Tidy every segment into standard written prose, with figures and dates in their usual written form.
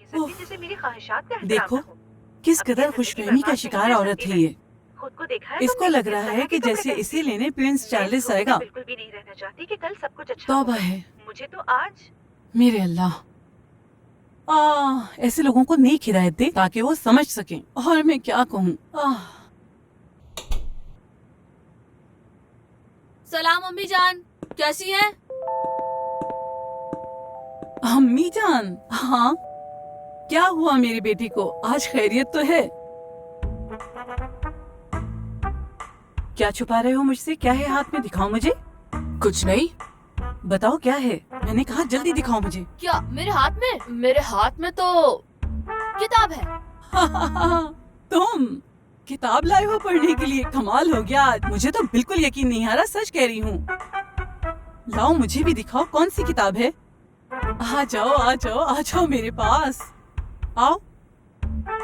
सकती जिसे मेरी ख्वाहिशात का एहतराम देखो ना हो। किस अपनी कदर जिंदगी खुशफहमी का बर्बाद शिकार नहीं कर औरत सकती है मैं। ये। खुद को देखा है इसको तुमने लग किस रहा तरह है के कि कपड़े जैसे पहनती इसी है। लेने प्रिंस मैं इस चार्ल्स धोखे में आएगा। बिल्कुल भी नहीं रहना चाहती कि कल सब कुछ अच्छा तौबा होगा। है। मुझे तो आज मेरे अल्लाह, ऐसे लोगों को नेक हिदायत दे ताकि वो समझ सकें। और मैं क्या कहूँ। सलाम अम्मी जान, कैसी हैं? अम्मी जान, हाँ क्या हुआ मेरी बेटी को? आज खैरियत तो है? क्या छुपा रहे हो मुझसे? क्या है हाथ में? दिखाओ मुझे। कुछ नहीं। बताओ क्या है? मैंने कहा जल्दी दिखाओ मुझे। क्या मेरे हाथ में? मेरे हाथ में तो किताब है। तुम किताब लाए हो पढ़ने के लिए? कमाल हो गया। मुझे तो बिल्कुल यकीन नहीं आ रहा, सच कह रही हूँ। लाओ मुझे भी दिखाओ, कौन सी किताब है? आ जाओ आ जाओ आ जाओ मेरे पास आओ।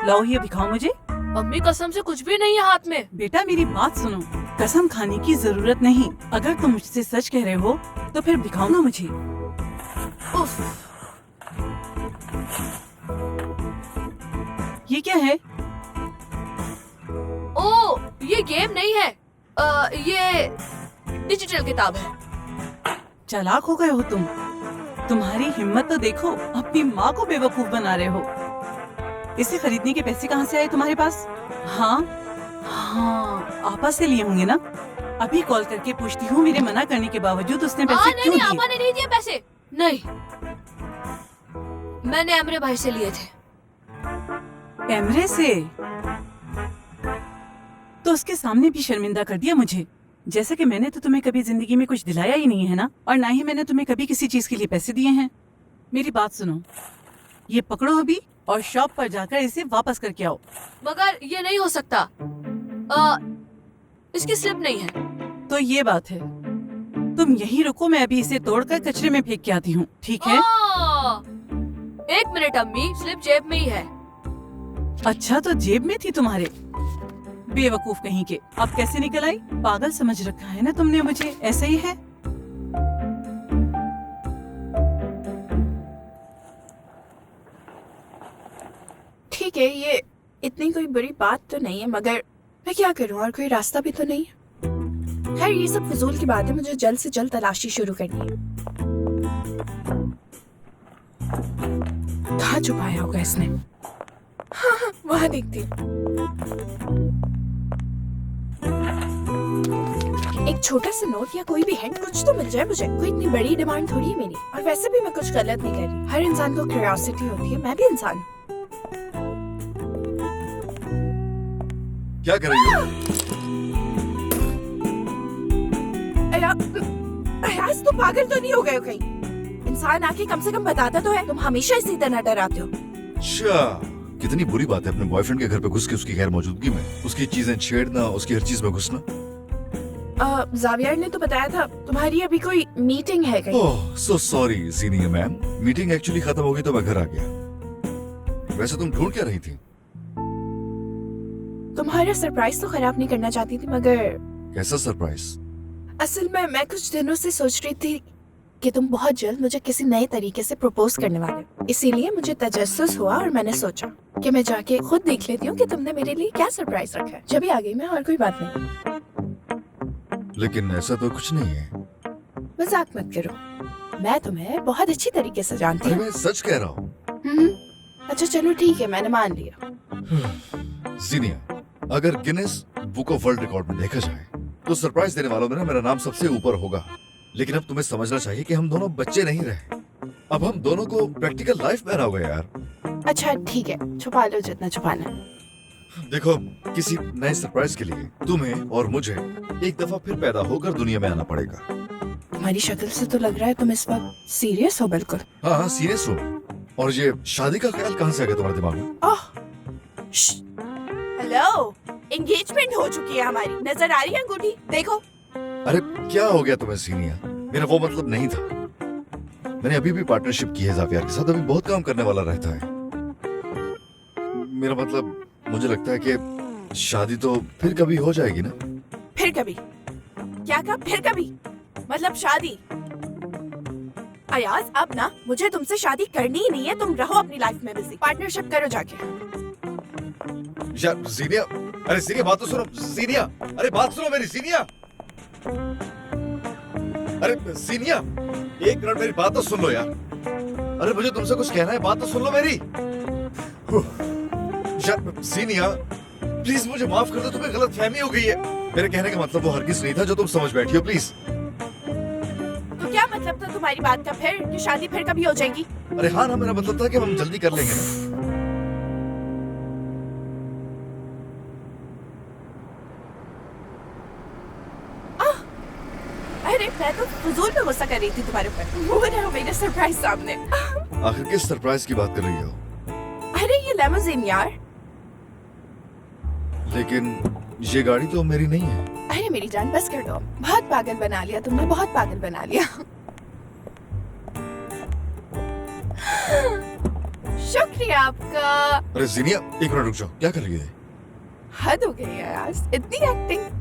लाओ ये दिखाओ मुझे। अम्मी कसम से कुछ भी नहीं है हाथ में। बेटा मेरी बात सुनो, कसम खाने की जरूरत नहीं। अगर तुम मुझसे सच कह रहे हो तो फिर दिखाओ ना मुझे। उफ, ये क्या है? ओ ये गेम नहीं है, ये डिजिटल किताब है। चालाक हो गए हो तुम। तुम्हारी हिम्मत तो देखो, अपनी माँ को बेवकूफ बना रहे हो। इसे खरीदने के पैसे कहाँ से आए तुम्हारे पास? हाँ हाँ, आपा से लिए होंगे ना? अभी कॉल करके पूछती हूँ। मेरे मना करने के बावजूद उसने पैसे नहीं क्यों नहीं, दिए? आपा ने नहीं दिए पैसे। नहीं, मैंने अमरे भाई से लिए थे। कैमरे से? तो उसके सामने भी शर्मिंदा कर दिया मुझे। जैसे कि मैंने तो तुम्हें कभी जिंदगी में कुछ दिलाया ही नहीं है ना, और ना ही मैंने तुम्हें कभी किसी चीज के लिए पैसे दिए हैं। मेरी बात सुनो, ये पकड़ो अभी और शॉप पर जाकर इसे वापस करके आओ। मगर ये नहीं हो सकता, इसकी स्लिप नहीं है। तो ये बात है, तुम यहीं रुको, मैं अभी इसे तोड़कर कचरे में फेंक के आती हूँ, ठीक है? एक मिनट अम्मी, स्लिप जेब में ही है। अच्छा तो जेब में थी तुम्हारे? बेवकूफ कहीं के। अब कैसे निकल आई? पागल समझ रखा है ना तुमने मुझे, ऐसे ही है। ठीक है, ये इतनी कोई बुरी बात तो नहीं है, मगर मैं क्या करूं, और कोई रास्ता भी तो नहीं है। खैर ये सब फिजूल की बात है, मुझे जल्द से जल्द तलाशी शुरू करनी है। कहाँ छुपाया होगा इसने? हाँ, वहाँ देखती हूँ। एक छोटा सा नोट या कोई भी हिंट कुछ तो मिल जाए मुझे। कोई इतनी बड़ी डिमांड थोड़ी है मेरी, और वैसे भी मैं कुछ गलत नहीं कर रही। हर इंसान को क्यूरियोसिटी होती है, मैं भी इंसान हूँ। क्या कर रही हो? अयाज तुम पागल तो नहीं हो गए हो कहीं? इंसान आके कम से कम बताता तो है। तुम हमेशा इसी तरह डराते हो। अच्छा, कितनी बुरी बात है अपने बॉयफ्रेंड के घर पे घुस के उसकी गैर मौजूदगी में उसकी चीजें छेड़ना, उसकी हर चीज में घुसना। जावियर ने तो बताया था तुम्हारी अभी कोई मीटिंग है कहीं। Oh so sorry senior ma'am, meeting actually खत्म हो गई तो मैं घर आ गया। वैसे तुम ढूंढ क्या रही थी? तुम्हारा सरप्राइज तो खराब नहीं करना चाहती थी, मगर कैसा सरप्राइज? असल में मैं कुछ दिनों से सोच रही थी कि तुम बहुत जल्द मुझे किसी नए तरीके से प्रपोज करने वाले हो। इसीलिए मुझे तजस्सुस हुआ और मैंने सोचा कि मैं जाके खुद देख लेती हूँ कि तुमने मेरे लिए क्या सरप्राइज रखा है। जब भी आ गई मैं, और कोई बात नहीं। लेकिन ऐसा तो कुछ नहीं है। मजाक मत करो, मैं तुम्हें बहुत अच्छी तरीके से जानती अरे हूँ। मैं सच कह रहा हूँ। अच्छा चलो ठीक है, मैंने मान लिया। सीनियर, अगर Guinness book of world record में देखा जाए तो सरप्राइज देने वालों में ना मेरा नाम सबसे ऊपर होगा। लेकिन अब तुम्हें समझना चाहिए कि हम दोनों बच्चे नहीं रहे, अब हम दोनों को प्रैक्टिकल लाइफ में हो गए यार। अच्छा ठीक है, छुपा लो जितना छुपाना है। देखो, किसी नए सरप्राइज के लिए तुम्हें और मुझे एक दफा फिर पैदा होकर दुनिया में आना पड़ेगा। तुम्हारी शक्ल से तो लग रहा है तुम इस वक्त सीरियस हो। बिल्कुल। हाँ हाँ सीरियस हो। और ये शादी का ख्याल कहाँ से आ गया तुम्हारे दिमाग में? हेलो, एंगेजमेंट हो चुकी है हमारी। नजर आ रही है अंगूठी? देखो। अरे क्या हो गया तुम्हें सीनियर? मेरा वो मतलब नहीं था। मैंने अभी भी पार्टनरशिप की है जावियर के साथ, अभी बहुत काम करने वाला रहता है। मेरा मतलब, मुझे लगता है कि शादी तो फिर कभी हो जाएगी ना। फिर कभी? क्या कहा? फिर कभी मतलब शादी? अयाज अब ना मुझे तुमसे शादी करनी ही नहीं है, तुम रहो अपनी लाइफ में बिजी, पार्टनरशिप करो जाके। यार जीनिया, अरे जीनिया बात तो सुनो, जीनिया, अरे बात सुनो मेरी जीनिया, अरे जीनिया, एक मिनट मेरी बात तो सुन लो यार, अरे मुझे तुमसे कुछ कहना है, बात तो सुन लो मेरी। यार जीनिया, प्लीज मुझे माफ कर दो, तुम्हें गलतफहमी हो गई है। मेरे कहने का मतलब वो हरगिज नहीं था जो तुम समझ बैठी हो, प्लीज। तो क्या मतलब था तुम्हारी बात का फिर, कि शादी फिर कभी हो जाएगी? अरे हाँ ना, मेरा मतलब था कि हम जल्दी कर लेंगे ना। अरे मैं तो फजूल में गुस्सा कर रही थी तुम्हारे ऊपर, वो रहा मेरे सरप्राइज सामने। आखिर किस सरप्राइज की बात कर रही हो? अरे ये लेमोजिन यार। लेकिन ये गाड़ी तो मेरी नहीं है। अरे मेरी जान बस कर दो, बहुत पागल बना लिया तुमने, बहुत पागल बना लिया। शुक्रिया आपका। अरे जीनिया एक मिनट रुक जाओ, क्या कर रही है? हद हो गई है यार, इतनी एक्टिंग।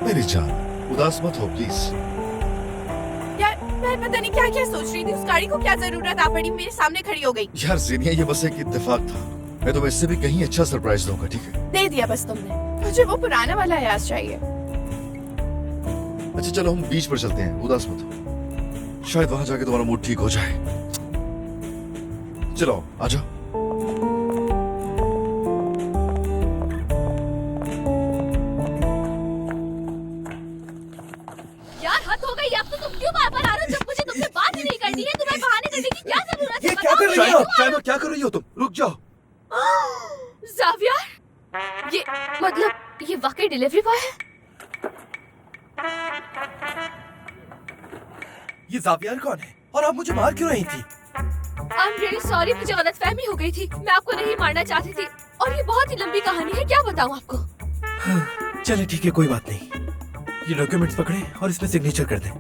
मेरी जान उदास मत हो प्लीज। यार मैं पता नहीं क्या क्या सोच रही थी, उस गाड़ी को क्या जरूरत आ पड़ी, मेरे सामने खड़ी हो गई। यार जीनिया ये बस एक इत्तेफाक था, मैं तुम्हें इससे भी कहीं अच्छा सरप्राइज दूंगा, ठीक है? दे दिया बस तुमने, मुझे वो पुराना वाला याद चाहिए। अच्छा चलो हम बीच पर चलते हैं, उदास मत हो, शायद वहां जाके तुम्हारा मूड ठीक हो जाए। चलो आ जाओ। यार हद हो गई, अब तो तुम क्यों बार-बार आ रहे हो जब मुझे तुमसे बात ही नहीं करनी है? तुम्हें बहाने करने की क्या जरूरत है? ये क्या कर रही हो? शायमा क्या कर रही हो तुम? रुक जाओ। ज़ावियर, ये मतलब ये वाकई डिलीवरी बॉय है? ये ज़ावियर कौन है? और आप मुझे मार क्यों रही थी? आई एम रियली सॉरी, मुझे गलतफहमी हो गई थी। मैं आपको नहीं मारना चाहती थी और ये बहुत ही लंबी कहानी है, क्या बताऊं आपको? चले ठीक है, कोई बात नहीं। ये डॉक्यूमेंट्स पकड़े और इसमें सिग्नेचर कर दें।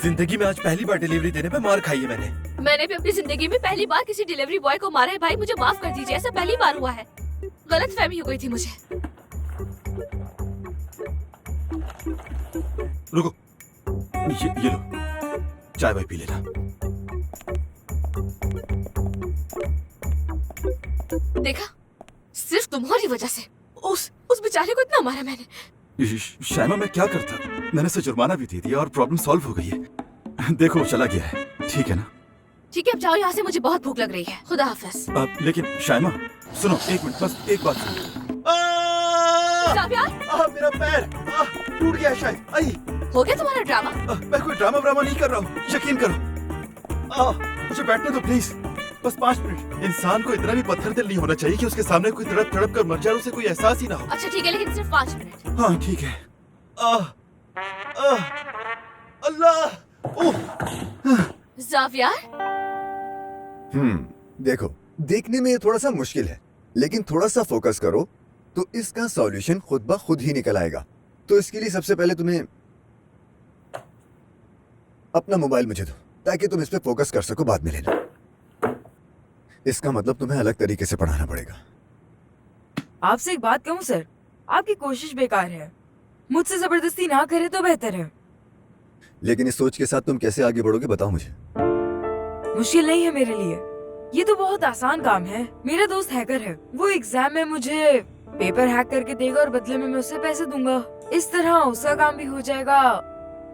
जिंदगी में आज पहली बार डिलीवरी देने पे मार खाई है मैंने। मैंने भी अपनी जिंदगी में पहली बार किसी डिलीवरी बॉय को मारा है भाई, मुझे माफ कर दीजिए, ऐसा पहली बार हुआ है। गलतफहमी हो गई थी मुझे। रुको, ये लो, चाय वाय पी लेना। देखा, सिर्फ तुम्हारी वजह से उस बेचारे को इतना मारा मैंने। शायमा मैं क्या करता? मैंने उसे जुर्माना भी दे दिया और प्रॉब्लम सॉल्व हो गई है। देखो वो चला गया है, ठीक है ना? ठीक है अब जाओ यहाँ से, मुझे बहुत भूख लग रही है। खुदा हाफिज। लेकिन शायमा सुनो, एक मिनट, बस एक बात सुनो। ज़ावियर, मेरा पैर टूट गया शायद। आई, हो गया तुम्हारा ड्रामा? मैं कोई ड्रामा नहीं कर रहा हूँ, यकीन करो। मुझे बैठने दो प्लीज, बस 5 मिनट। इंसान को इतना भी पत्थर दिल नहीं होना चाहिए कि उसके सामने कोई तड़प तड़प कर मर जाए, उसे कोई एहसास ही ना हो। अच्छा ठीक है, लेकिन सिर्फ 5 मिनट। हाँ ठीक है। अल्लाह, ज़ावियर, देखो, देखने में ये थोड़ा सा मुश्किल है, लेकिन थोड़ा सा फोकस करो तो इसका सॉल्यूशन खुद ब खुद ही निकल आएगा। तो इसके लिए सबसे पहले तुम्हें अपना मोबाइल मुझे दो, ताकि तुम इस पे फोकस कर सको, बाद में लेना। इसका मतलब तुम्हें अलग तरीके से पढ़ाना पड़ेगा। आपसे एक बात कहूँ सर, आपकी कोशिश बेकार है। मुझसे जबरदस्ती ना करे तो बेहतर है। लेकिन इस सोच के साथ तुम कैसे आगे बढ़ोगे, बताओ मुझे। मुश्किल नहीं है मेरे लिए, ये तो बहुत आसान काम है। मेरा दोस्त हैकर है, वो एग्जाम में मुझे पेपर हैक करके देगा और बदले में मैं उसे पैसे दूंगा। इस तरह उसका काम भी हो जाएगा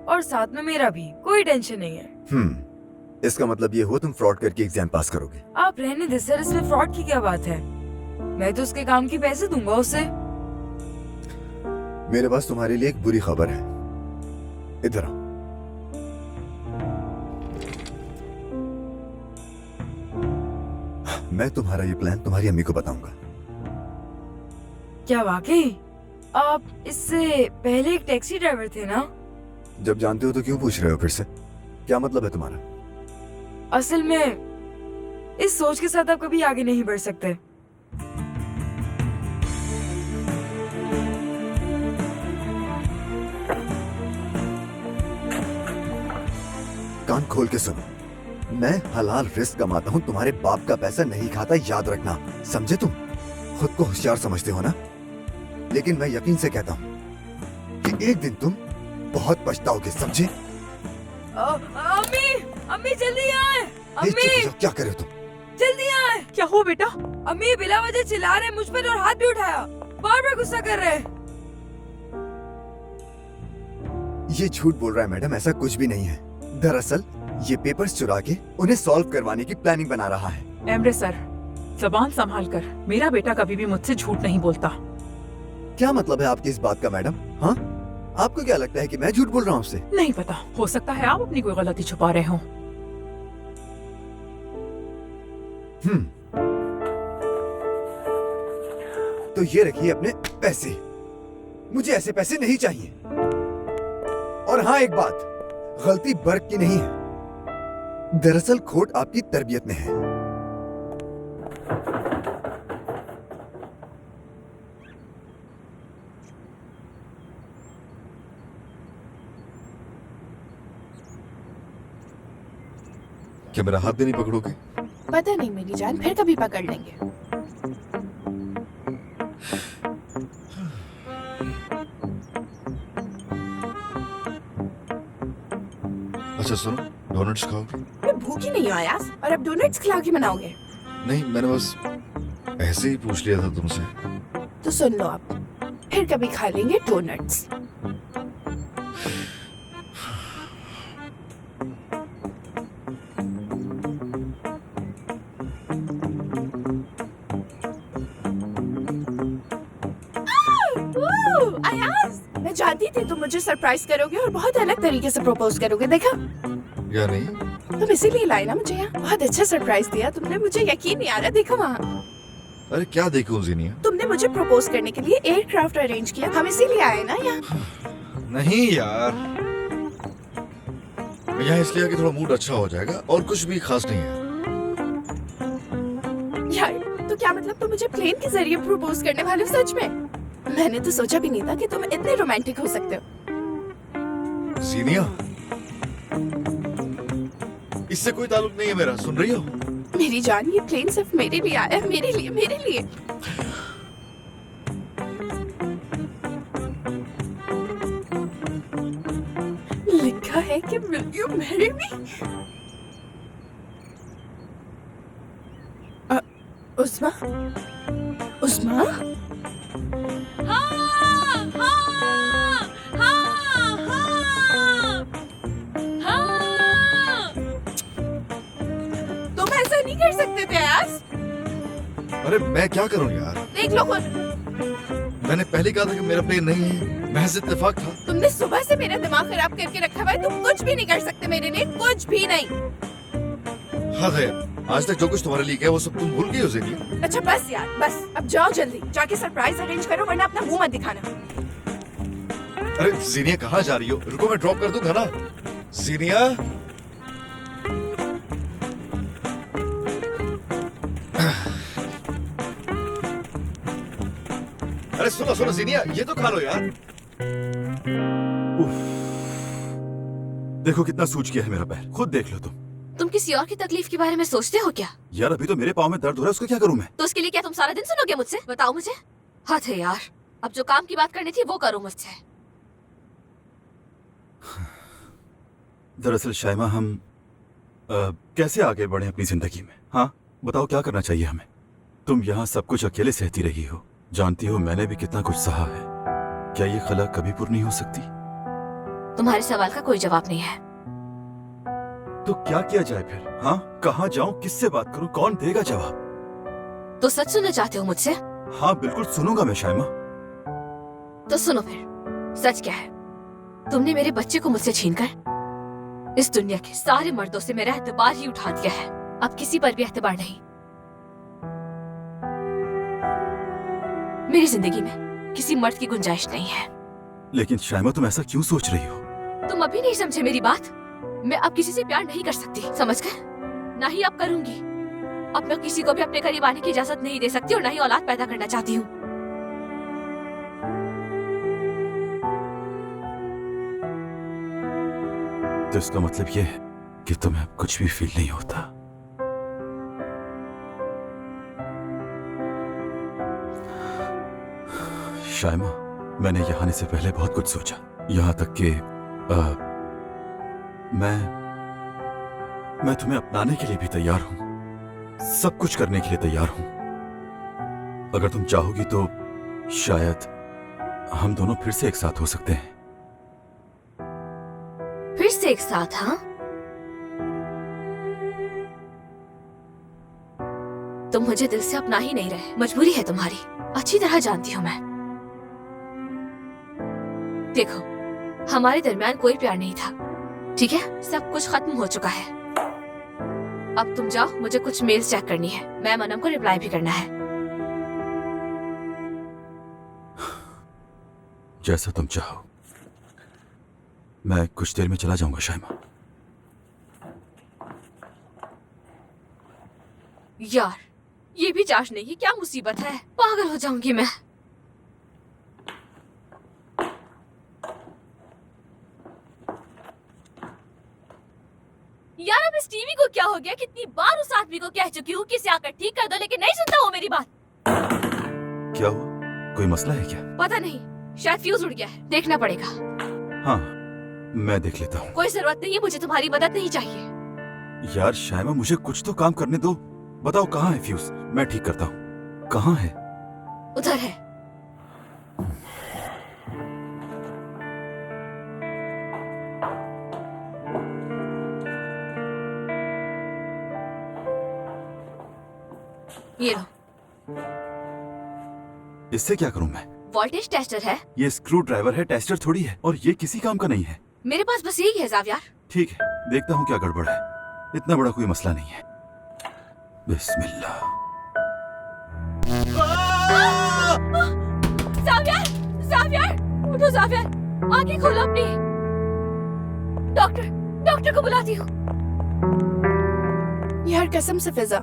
और साथ में मेरा भी, कोई टेंशन नहीं है। इसका मतलब ये हुआ तुम फ्रॉड करके एग्जाम पास करोगे। आप रहने दे सर, इसमें फ्रॉड की क्या बात है? मैं तो उसके काम के पैसे दूंगा उसे। मेरे पास तुम्हारे लिए एक बुरी खबर है, इधर आओ। मैं तुम्हारा ये प्लान तुम्हारी अम्मी को बताऊंगा। क्या वाकई? आप इससे पहले एक टैक्सी ड्राइवर थे ना? जब जानते हो तो क्यों पूछ रहे हो फिर से? क्या मतलब है तुम्हारा? असल में इस सोच के साथ आप कभी आगे नहीं बढ़ सकते। कान खोल के सुनो, मैं हलाल रिस्क कमाता हूँ, तुम्हारे बाप का पैसा नहीं खाता, याद रखना, समझे तुम? खुद को होशियार समझते हो ना, लेकिन मैं यकीन से कहता हूँ कि एक दिन तुम बहुत पछताओगे, समझे? अम्मी, अम्मी जल्दी आए। ए, चुप हो अम्मी जाओ, क्या कर रहे हो तुम? जल्दी आए। क्या हुआ बेटा? अम्मी बिला वजह चिल्ला रहे मुझ पर और हाथ भी उठाया, बार बार गुस्सा कर रहे। ये झूठ बोल रहा है मैडम, ऐसा कुछ भी नहीं है। दरअसल ये पेपर्स चुरा के उन्हें सॉल्व करवाने की प्लानिंग बना रहा है। एमरे सर, जबान संभाल कर, मेरा बेटा कभी भी मुझसे झूठ नहीं बोलता। क्या मतलब है आपकी इस बात का मैडम? हाँ, आपको क्या लगता है कि मैं झूठ बोल रहा हूँ आपसे? नहीं पता, हो सकता है आप अपनी कोई गलती छुपा रहे हो। तो ये रखिए अपने पैसे, मुझे ऐसे पैसे नहीं चाहिए। और हाँ एक बात, गलती बर्क की नहीं है, दरअसल खोट आपकी तरबियत में है। क्या मेरा हाथ भी नहीं पकड़ोगे? पता नहीं मेरी जान, फिर कभी पकड़ लेंगे। अच्छा सुनो, डोनट्स खाओगे? मैं भूखी नहीं हूँ आयास, और अब डोनट्स खिला के मनाओगे? नहीं, मैंने बस ऐसे ही पूछ लिया था तुमसे। तो सुन लो, अब फिर कभी खा लेंगे डोनट्स। आयास, मैं जानती थी तुम मुझे सरप्राइज करोगे और बहुत अलग तरीके से प्रपोज करोगे, देखा? या नहीं? तुम इसीलिए लाए ना मुझे यहाँ। बहुत अच्छा सरप्राइज दिया तुमने, मुझे यकीन नहीं आ रहा। देखो वहाँ, अरे क्या देखूं जीनिया? तुमने मुझे प्रपोज करने के लिए एयरक्राफ्ट अरेंज किया, हम इसीलिए आए ना यहाँ। नहीं यार, मैं यहाँ इसलिए आया कि थोड़ा मूड अच्छा हो जाएगा, और कुछ भी खास नहीं है। यार, तो क्या मतलब तुम मुझे प्लेन के जरिए प्रपोज करने वाले हो? सच में मैंने तो सोचा भी नहीं था कि तुम इतने रोमांटिक हो सकते हो। जीनिया, इससे कोई ताल्लुक नहीं है मेरा, सुन रही हो? मेरी जान, ये प्लेन सिर्फ मेरे लिए आया है, मेरे लिए, मेरे लिए। लिखा है कि will you marry me? उस्मा, उस्मा, तुम ऐसा नहीं कर सकते थे यार। अरे मैं क्या करूं यार? देख लो खुद, मैंने पहले कहा था कि मेरा प्लेन नहीं है, महज इत्तेफाक था। तुमने सुबह से मेरा दिमाग खराब करके रखा हुआ है। तुम कुछ भी नहीं कर सकते मेरे लिए, कुछ भी नहीं। हाँ है, आज तक जो कुछ तुम्हारे लिए किया वो सब तुम भूल गई हो जीनिया। अच्छा बस यार, बस अब जाओ जल्दी, जाके सरप्राइज अरेंज करो, वरना अपना मुंह मत दिखाना। अरे जीनिया कहाँ जा रही हो? रुको, मैं ड्रॉप कर दूंगा ना। जीनिया, अरे सुनो सुनो जीनिया, ये तो खा लो यार। उफ, देखो कितना सूज गया है मेरा पैर, खुद देख लो तुम। तुम किसी और की तकलीफ के बारे में सोचते हो क्या? यार अभी तो मेरे पाँव में दर्द हो रहा है, उसका क्या करूं मैं? तो उसके लिए क्या तुम सारा दिन सुनोगे मुझसे? बताओ मुझे। हद है यार, अब जो काम की बात करनी थी वो करो मुझसे। दरअसल शाइमा, हम कैसे आगे बढ़े अपनी जिंदगी में? हाँ बताओ, क्या करना चाहिए हमें? तुम यहाँ सब कुछ अकेले सहती रही हो, जानती हो मैंने भी कितना कुछ सहा है। क्या ये खला कभी पूरी नहीं हो सकती? तुम्हारे सवाल का कोई जवाब नहीं है। तो क्या किया जाए फिर? हाँ, कहाँ जाऊँ, किससे बात करूँ, कौन देगा जवाब? तो सच सुनना चाहते हो मुझसे? हाँ बिल्कुल सुनूंगा मैं शाइमा। तो सुनो फिर, सच क्या है? तुमने मेरे बच्चे को मुझसे छीनकर इस दुनिया के सारे मर्दों से मेरा एतबार ही उठा दिया है। अब किसी पर भी एतबार नहीं। मेरी जिंदगी में किसी मर्द की गुंजाइश नहीं है। लेकिन शाइमा, तुम ऐसा क्यों सोच रही हो? तुम अभी नहीं समझे मेरी बात। मैं अब किसी से प्यार नहीं कर सकती, समझ गए? ना ही अब करूंगी। अब मैं किसी को भी अपने करीब आने की इजाजत नहीं दे सकती और ना ही औलाद पैदा करना चाहती हूँ। तो इसका मतलब ये है कि तुम्हें अब कुछ भी फील नहीं होता। शायमा, मैंने यहाँ आने से पहले बहुत कुछ सोचा, यहाँ तक कि मैं तुम्हें अपनाने के लिए भी तैयार हूं, सब कुछ करने के लिए तैयार हूं। अगर तुम चाहोगी तो शायद हम दोनों फिर से एक साथ हो सकते हैं। फिर से एक साथ? हाँ, तुम मुझे दिल से अपना ही नहीं रहे, मजबूरी है तुम्हारी, अच्छी तरह जानती हूँ मैं। देखो, हमारे दरमियान कोई प्यार नहीं था, ठीक है? सब कुछ खत्म हो चुका है। अब तुम जाओ, मुझे कुछ मेल्स चेक करनी है, मैं मनम को रिप्लाई भी करना है। जैसा तुम चाहो। मैं कुछ देर में चला जाऊंगा शायमा। यार, ये भी चाशने की क्या मुसीबत है, पागल हो जाऊंगी मैं। यार, अब इस टीवी को क्या हो गया? कितनी बार उस आदमी को कह चुकी हूँ कि इसे आकर ठीक कर दो, लेकिन नहीं सुनता वो मेरी बात। क्या हुआ? कोई मसला है क्या? पता नहीं, शायद फ्यूज उड़ गया है, देखना पड़ेगा। हाँ, मैं देख लेता हूँ। कोई जरूरत नहीं है, मुझे तुम्हारी मदद नहीं चाहिए। यार शायमा, मुझे कुछ तो काम करने दो। बताओ कहाँ है फ्यूज? मैं ठीक करता हूँ। कहाँ है? उधर है। ये लो। इससे क्या करूँ मैं? वोल्टेज टेस्टर है। ये स्क्रू ड्राइवर है, टेस्टर थोड़ी है, और ये किसी काम का नहीं है। मेरे पास बस यही है ज़ावियर। ठीक है, देखता हूँ क्या गड़बड़ है। इतना बड़ा कोई मसला नहीं है। बिस्मिल्लाह। ज़ावियर, ज़ावियर, उठो ज़ावियर, आंखें खोलो अपनी। डॉक्टर को बुलाती हूँ। यार कसम से फिजा,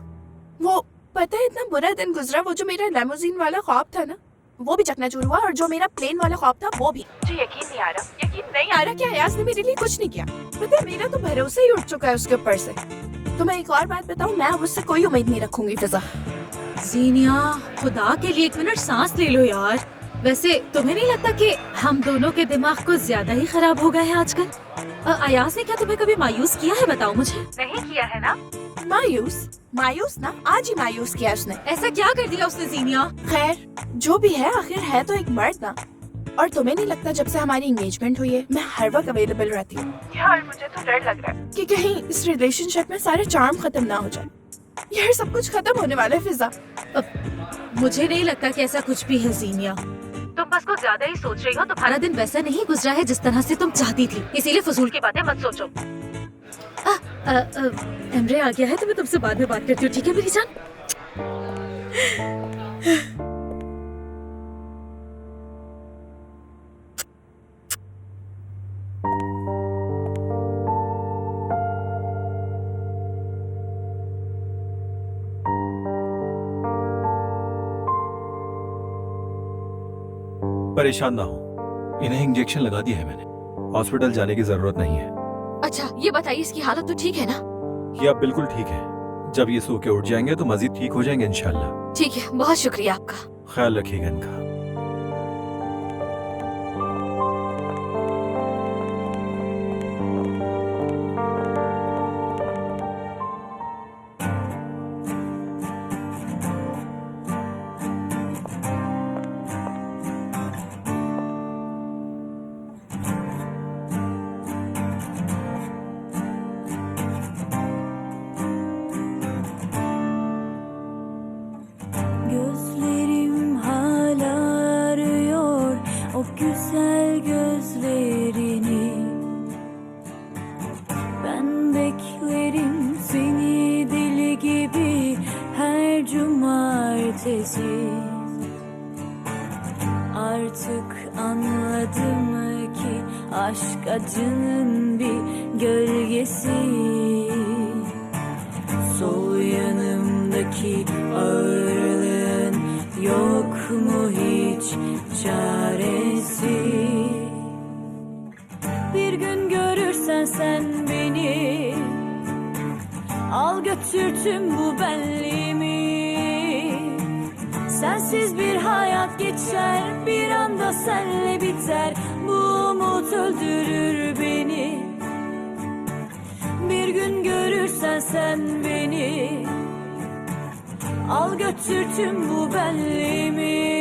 वो पता है इतना बुरा दिन गुजरा, वो जो मेरा लेमोजीन वाला ख्वाब था ना, वो भी चकनाचूर हुआ, और जो मेरा प्लेन वाला ख्वाब था वो भी। मुझे यकीन नहीं आ रहा। यकीन नहीं आ रहा कि अयाज ने मेरे लिए कुछ नहीं किया। पता है, मेरा तो भरोसा ही उठ चुका है उसके ऊपर से। तो मैं एक और बात बताऊं, मैं अब उससे कोई उम्मीद नहीं रखूंगी फिजा। जीनिया, खुदा के लिए एक मिनट सांस ले लो यार। वैसे तुम्हें नहीं लगता कि हम दोनों के दिमाग कुछ ज्यादा ही खराब हो गए हैं आजकल? अयाज ने क्या तुम्हें कभी मायूस किया है, बताओ मुझे। नहीं किया है ना? मायूस ना, आज ही मायूस किया उसने। ऐसा क्या कर दिया उसने जीनिया? खैर, जो भी है, आखिर है तो एक मर्द ना। और तुम्हें नहीं लगता जब से हमारी एंगेजमेंट हुई है, मैं हर वक्त अवेलेबल रहती हूँ? यार, मुझे तो डर लग रहा है कि कहीं इस रिलेशनशिप में सारे चार्म खत्म ना हो जाए। यार, सब कुछ खत्म होने वाला है फिजा। मुझे नहीं लगता कि ऐसा कुछ भी है जीनिया। तुम बस कुछ ज्यादा ही सोच रही हो। तुम्हारा दिन वैसा नहीं गुजरा है जिस तरह से तुम चाहती थी, इसीलिए फजूल की बातें मत सोचो। एमरे आ गया है तो मैं तुमसे बाद में बात करती हूँ, ठीक है मेरी जान? परेशान ना हो, इन्हें इंजेक्शन लगा दिया है मैंने, हॉस्पिटल जाने की जरूरत नहीं है। अच्छा, ये बताइए, इसकी हालत तो ठीक है ना? ये अब बिल्कुल ठीक है। जब ये सो के उठ जाएंगे तो मजीद ठीक हो जाएंगे इंशाल्लाह। ठीक है, बहुत शुक्रिया आपका। ख्याल रखिएगा इनका। Gözlerim hala arıyor o güzel gözlerini. Ben beklerim seni deli gibi her cumartesi. Artık anladım ki aşk acının bir gölgesi. Sol yanımda Omzumdaki ağırlığın yok mu hiç çaresi? Bir gün görürsen sen beni, al götür tüm bu benliğimi. Sensiz bir hayat geçer, bir anda senle biter. Bu umut öldürür beni. Bir gün görürsen sen beni, al götür tüm bu benliğimi.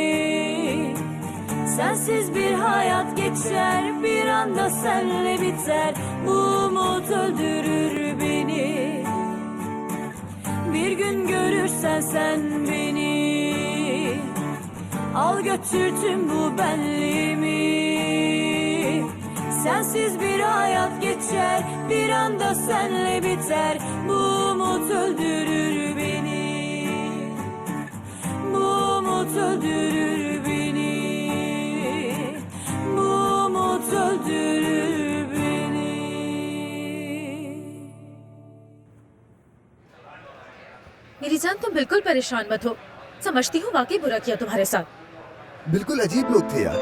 Sensiz bir hayat geçer, bir anda senle biter. Bu umut öldürür beni. Bir gün görürsen sen beni, al götür tüm bu benliğimi. Sensiz bir hayat geçer, bir anda senle biter. Bu umut öldürür beni. Bu umut öldürür beni. Bu umut öldürür beni. मेरी जान तुम बिल्कुल परेशान मत हो। समझती हूँ वाकई बुरा किया तुम्हारे साथ। बिल्कुल अजीब लोग थे यार।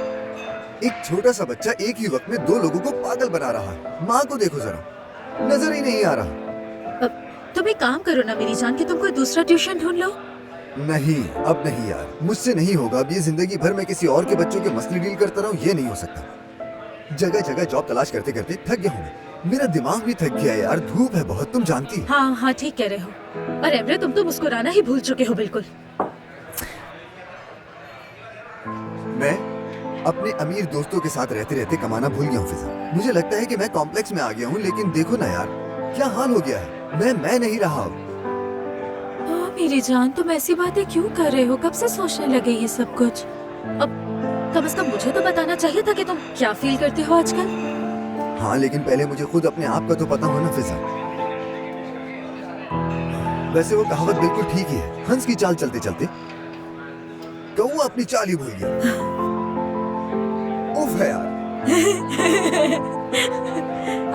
एक छोटा सा बच्चा एक ही वक्त में दो लोगों को पागल बना रहा है। माँ को देखो जरा, नजर ही नहीं आ रहा। तुम एक काम करो ना मेरी जान कि तुम कोई दूसरा ट्यूशन ढूंढ लो। नहीं, अब नहीं यार, मुझसे नहीं होगा। अब ये जिंदगी भर मैं किसी और के बच्चों के मसले डील करता रहूं, ये नहीं हो सकता। जगह जगह जॉब तलाश करते करते थक गया हूँ मैं। मेरा दिमाग भी थक गया यार, धूप है बहुत, तुम जानती हो। हाँ हाँ ठीक कह रहे हो। और एमरे तुम तो मुस्कुराना ही भूल चुके हो बिल्कुल। मैं अपने अमीर दोस्तों के साथ रहते रहते कमाना भूल गया हूँ फिजा। मुझे लगता है कि मैं कॉम्प्लेक्स में आ गया हूँ, लेकिन देखो ना यार क्या हाल हो गया है। मैं नहीं रहा अब। मेरी जान तुम ऐसी बातें क्यों कर रहे हो? कब से सोचने लगे ये सब कुछ? अब कम से कम मुझे तो बताना चाहिए था कि तुम क्या फील करते हो आजकल। हाँ लेकिन पहले मुझे खुद अपने आप का तो पता हो ना फिजा। वैसे वो कहावत बिल्कुल ठीक ही है, हंस की चाल चलते चलते कौवा अपनी चाल ही भूल गया। उफ है यार।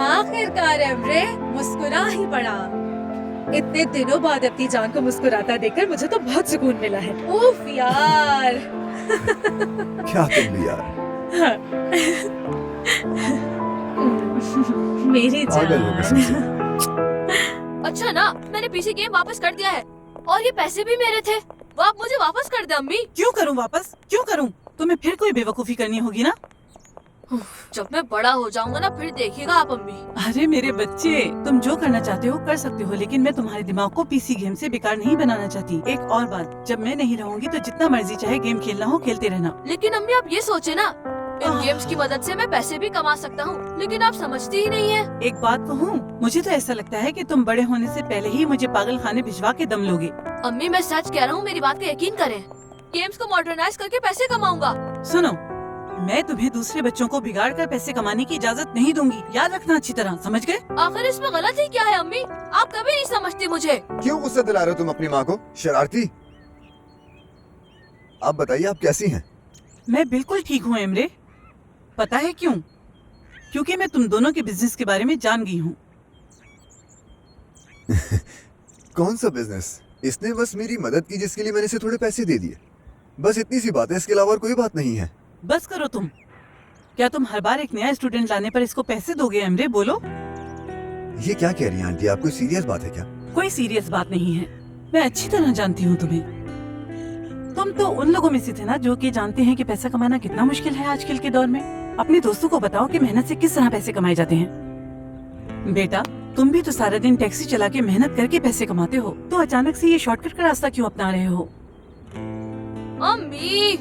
आखिरकार एमरे मुस्कुरा ही पड़ा। इतने दिनों बाद अपनी जान को मुस्कुराता देखकर मुझे तो बहुत सुकून मिला है। उफ यार। क्या कर ली यार। मेरी पागल हो गई। जान। अच्छा ना, मैंने पीछे गेम वापस कर दिया है और ये पैसे भी मेरे थे। वो आप मुझे वापस कर दे अम्मी। क्यों करूं वापस, क्यों करूं? तुम्हें फिर कोई बेवकूफी करनी होगी ना। जब मैं बड़ा हो जाऊंगा ना फिर देखिएगा आप अम्मी। अरे मेरे बच्चे, तुम जो करना चाहते हो कर सकते हो, लेकिन मैं तुम्हारे दिमाग को पीसी गेम से बेकार नहीं बनाना चाहती। एक और बात, जब मैं नहीं रहूंगी तो जितना मर्जी चाहे गेम खेलना हो खेलते रहना। लेकिन अम्मी आप ये सोचे ना, इन गेम्स की मदद से मैं पैसे भी कमा सकता हूँ, लेकिन आप समझती ही नहीं है। एक बात कहूँ, मुझे तो ऐसा लगता है कि तुम बड़े होने से पहले ही मुझे पागल खाने भिजवा के दम लोगे। अम्मी मैं सच कह रहा हूँ, मेरी बात का यकीन करें। गेम्स को मॉडर्नाइज करके पैसे कमाऊंगा। सुनो, मैं तुम्हें दूसरे बच्चों को बिगाड़ कर पैसे कमाने की इजाजत नहीं दूंगी, याद रखना अच्छी तरह, समझ गए? आखिर इसमें गलत ही क्या है अम्मी? आप कभी नहीं समझती मुझे। क्यों गुस्सा दिला रहे हो तुम अपनी माँ को, शरारती? आप बताइए आप कैसी हैं? मैं बिल्कुल ठीक हूँ एमरे। पता है क्यों? क्योंकि मैं तुम दोनों के बिजनेस के बारे में जान गई हूँ। कौन सा बिजनेस? इसने बस मेरी मदद की जिसके लिए मैंने इसे थोड़े पैसे दे दिए, बस इतनी सी बात है, इसके अलावा और कोई बात नहीं है। बस करो तुम। क्या तुम हर बार एक नया स्टूडेंट लाने पर इसको पैसे दोगे एमरे? बोलो। ये क्या कह रही हैं आंटी, आप कोई सीरियस बात है क्या? कोई सीरियस बात नहीं है, मैं अच्छी तरह जानती हूँ तुम्हें। तुम तो उन लोगों में से थे ना जो कि जानते हैं कि पैसा कमाना कितना मुश्किल है आजकल के दौर में। अपने दोस्तों को बताओ कि मेहनत से किस तरह पैसे कमाए जाते हैं। बेटा, तुम भी तो सारा दिन टैक्सी चला के मेहनत करके पैसे कमाते हो, तो अचानक से ये शॉर्टकट का रास्ता क्यों अपना रहे हो? अम्मी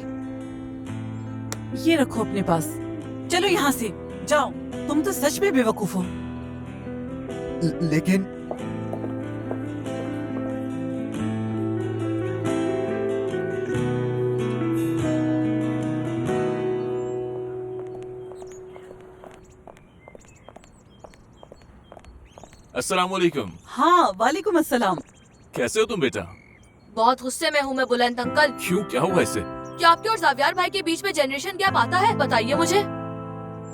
ये रखो अपने पास, चलो यहाँ से जाओ। तुम तो सच में बेवकूफ हो। लेकिन अस्सलाम वालेकुम। हाँ वालेकुम अस्सलाम। कैसे हो तुम बेटा? बहुत गुस्से में हूँ मैं बुलंद अंकल। क्यों, क्या हुआ इसे? क्या आपके और जावियार भाई के बीच में जनरेशन गैप आता है? बताइए मुझे।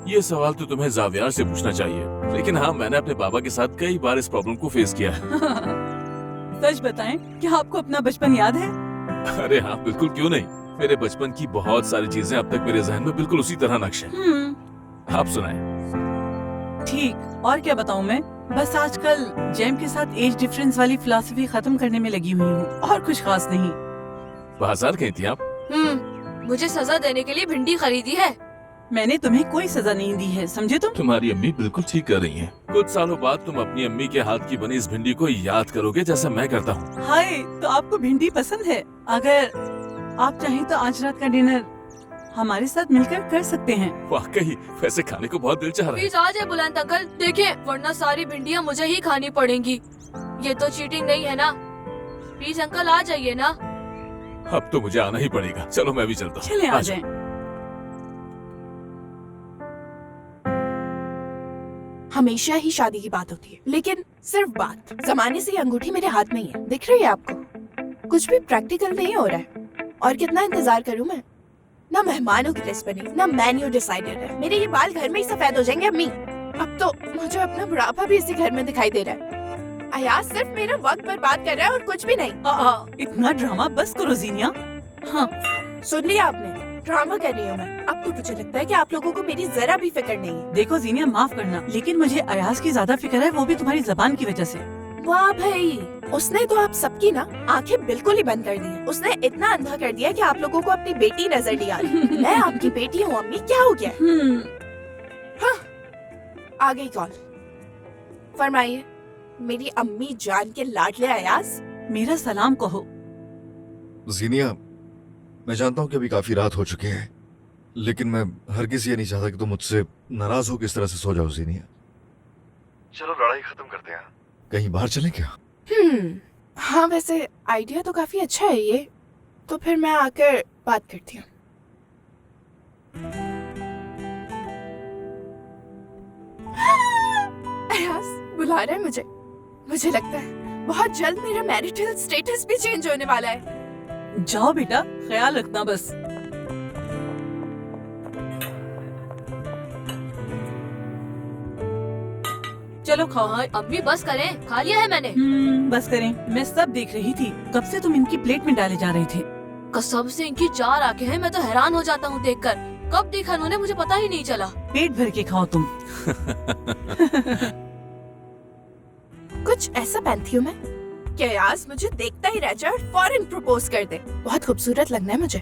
ये सवाल तो तुम्हें जावियार से पूछना चाहिए, लेकिन हाँ मैंने अपने बाबा के साथ कई बार इस प्रॉब्लम को फेस किया है। सच बताएं, क्या आपको अपना बचपन याद है? अरे हाँ, बिल्कुल, क्यों नहीं। मेरे बचपन की बहुत सारी चीजें अब तक मेरे जहन में बिल्कुल उसी तरह नक्श हैं। आप सुनाएं। ठीक, और क्या बताऊं मैं? बस आजकल जैम के साथ एज डिफरेंस वाली फिलॉसफी खत्म करने में लगी हुई हूँ, और कुछ खास नहीं। बाजार गई थी आप? मुझे सजा देने के लिए भिंडी खरीदी है। मैंने तुम्हें कोई सजा नहीं दी है, समझे तुम? तुम्हारी अम्मी बिल्कुल ठीक कर रही हैं। कुछ सालों बाद तुम अपनी अम्मी के हाथ की बनी इस भिंडी को याद करोगे, जैसा मैं करता हूँ। हाय, तो आपको भिंडी पसंद है? अगर आप चाहें तो आज रात का डिनर हमारे साथ मिलकर कर सकते हैं। वाकई, वैसे खाने को बहुत दिल चाह रहा है। प्लीज आ जाए बुलंद अंकल, देखें, वरना सारी भिंडियाँ मुझे ही खानी पड़ेंगी। ये तो चीटिंग नहीं है ना? प्लीज अंकल आ जाइए ना। अब तो मुझे आना ही पड़ेगा। चलो मैं भी चलता हूँ। चले आ जाएं। हमेशा ही शादी की बात होती है, लेकिन सिर्फ बात। जमाने से ये अंगूठी मेरे हाथ में ही है, दिख रही है आपको? कुछ भी प्रैक्टिकल नहीं हो रहा है। और कितना इंतजार करूं मैं? ना मेहमानों की लिस्ट बनी, ना मेन्यू डिसाइडेड है। मेरे ये बाल घर में ही सफेद हो जाएंगे अम्मी। अब तो मुझे अपना बुढ़ापा भी इसी घर में दिखाई दे रहा है। अयाज सिर्फ मेरा वक्त बर्बाद कर रहा है और कुछ भी नहीं। इतना ड्रामा बस करो जीनिया। हाँ, सुन लिया आपने? ड्रामा कर रही हूँ मैं। अब तो मुझे लगता है कि आप लोगों को मेरी जरा भी फिक्र नहीं है। देखो जीनिया, माफ करना, लेकिन मुझे अयाज की ज्यादा फिक्र है, वो भी तुम्हारी जबान की वजह से। वाह भाई, उसने तो आप सबकी ना आंखें बिल्कुल ही बंद कर दी हैं। उसने इतना अंधा कर दिया कि आप लोगों को अपनी बेटी नजर नहीं आ रही। मैं आपकी बेटी हूँ अम्मी, क्या हो गया? हाँ, आ गई कॉल। फरमाइए। मेरी अम्मी जान के लाडले अयाज, मेरा सलाम कहो। जीनिया, मैं जानता हूँ कि अभी काफी रात हो चुकी है, लेकिन मैं हरगिज ये नहीं चाहता कि तुम मुझसे नाराज हो किस तरह से सो जाओ। जीनिया, चलो लड़ाई खत्म करते हैं। कहीं बाहर चलें क्या? हाँ, वैसे आइडिया तो काफी अच्छा है ये। तो फिर मैं आकर बात करती हूँ। अयाज बुला रहा है मुझे। मुझे लगता है बहुत जल्द मेरा मैरिटल स्टेटस भी चेंज होने वाला है। जाओ बेटा, ख्याल रखना बस। चलो खाओ। अम्मी बस करें, खा लिया है मैंने। बस करें, मैं सब देख रही थी। कब से तुम इनकी प्लेट में डाले जा रहे थे। कसम से इनकी 4 आंखें हैं, मैं तो हैरान हो जाता हूँ देखकर। कब देखा इन्होंने, मुझे पता ही नहीं चला। पेट भर के खाओ तुम। कुछ ऐसा पहनती हूँ मैं कि अयाज मुझे देखता ही रह जाए और फौरन प्रपोज कर दे। बहुत खूबसूरत लगना है मुझे।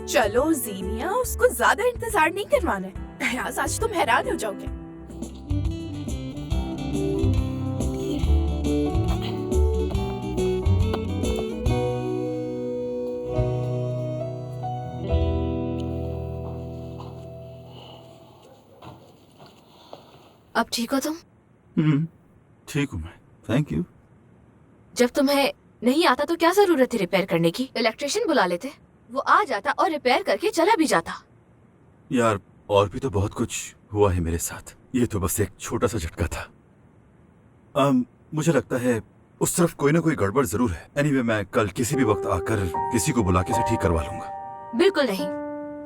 चलो जीनिया, उसको ज्यादा इंतजार नहीं करवाना है। अयाज, आज तुम हैरान हो जाओगे। अब ठीक हो तुम? ठीक हूँ मैं, थैंक यू। जब तुम्हें नहीं आता तो क्या जरूरत थी रिपेयर करने की? इलेक्ट्रिशियन बुला लेते, वो आ जाता और रिपेयर करके चला भी जाता। यार, और भी तो बहुत कुछ हुआ है मेरे साथ। ये तो बस एक छोटा सा झटका था। मुझे लगता है उस तरफ कोई ना कोई गड़बड़ जरूर है। एनीवे, मैं कल किसी भी वक्त आकर किसी को बुला के से ठीक करवा लूंगा। बिल्कुल नहीं,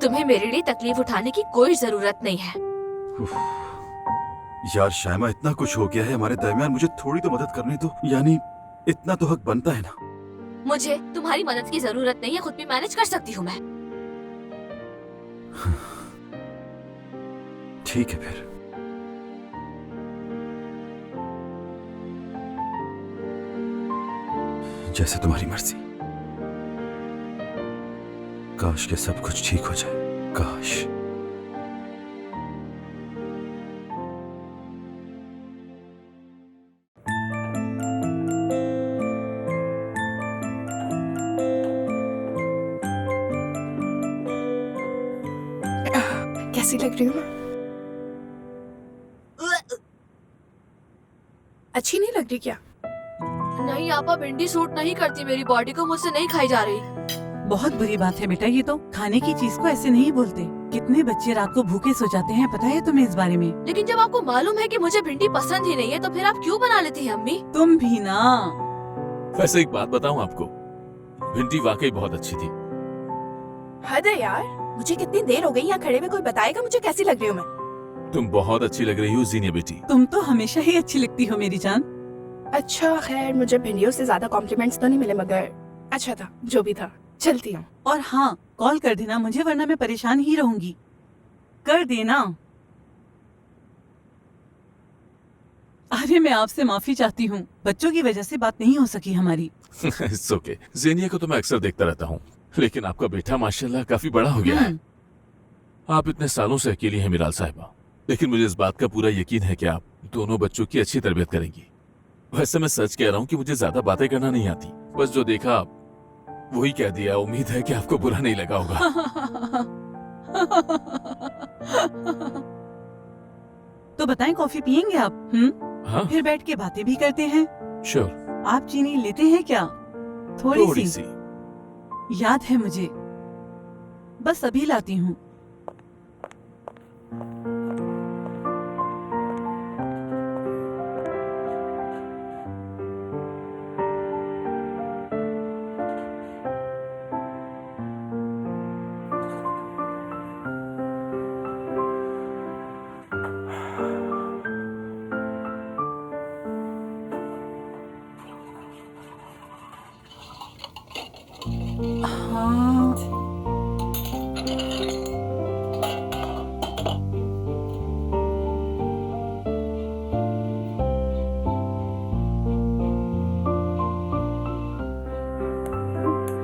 तुम्हें मेरे लिए तकलीफ उठाने की कोई जरूरत नहीं है। यार शायमा, इतना कुछ हो गया है हमारे दरमियान, मुझे थोड़ी तो मदद करने दो। यानी इतना तो हक बनता है ना। मुझे तुम्हारी मदद की जरूरत नहीं है, खुद भी मैनेज कर सकती हूँ मैं। ठीक है फिर। जैसे तुम्हारी मर्जी। काश के सब कुछ ठीक हो जाए, काश। कैसी लग रही हूँ मैं? अच्छी नहीं लग रही क्या? नहीं आपा, भिंडी सूट नहीं करती मेरी बॉडी को, मुझसे नहीं खाई जा रही। बहुत बुरी बात है बेटा, ये तो खाने की चीज को ऐसे नहीं बोलते। कितने बच्चे रात को भूखे सो जाते हैं, पता है तुम्हें इस बारे में? लेकिन जब आपको मालूम है कि मुझे भिंडी पसंद ही नहीं है, तो फिर आप क्यों बना लेती हैं अम्मी? तुम भी ना। वैसे एक बात बताऊं आपको, भिंडी वाकई बहुत अच्छी थी। हद है यार, मुझे कितनी देर हो गई यहाँ खड़े में। कोई बताएगा मुझे कैसी लग रही हूँ मैं? तुम बहुत अच्छी लग रही हो जीनिया बेटी। तुम तो हमेशा ही अच्छी लगती हो मेरी जान। अच्छा खैर, मुझे भिंडियों से ज्यादा कॉम्प्लीमेंट्स तो नहीं मिले, मगर अच्छा था जो भी था। चलती हूँ। और हाँ, कॉल कर देना मुझे, वरना मैं परेशान ही रहूंगी। कर देना। अरे मैं आपसे माफी चाहती हूँ, बच्चों की वजह से बात नहीं हो सकी हमारी। It's okay. ज़ेनिया को तो मैं अक्सर देखता रहता हूँ, लेकिन आपका बेटा माशाल्लाह काफी बड़ा हो गया है। आप इतने सालों से अकेली हैं मिराल साहिबा, लेकिन मुझे इस बात का पूरा यकीन है कि आप दोनों बच्चों की अच्छी तरबियत करेंगी। वैसे मैं सच कह रहा हूँ कि मुझे ज्यादा बातें करना नहीं आती, बस जो देखा वही कह दिया। उम्मीद है कि आपको बुरा नहीं लगा होगा। तो बताएं, कॉफी पियेंगे आप? हाँ? फिर बैठ के बातें भी करते हैं। श्योर। आप चीनी लेते हैं क्या? थोड़ी सी। याद है मुझे, बस अभी लाती हूँ।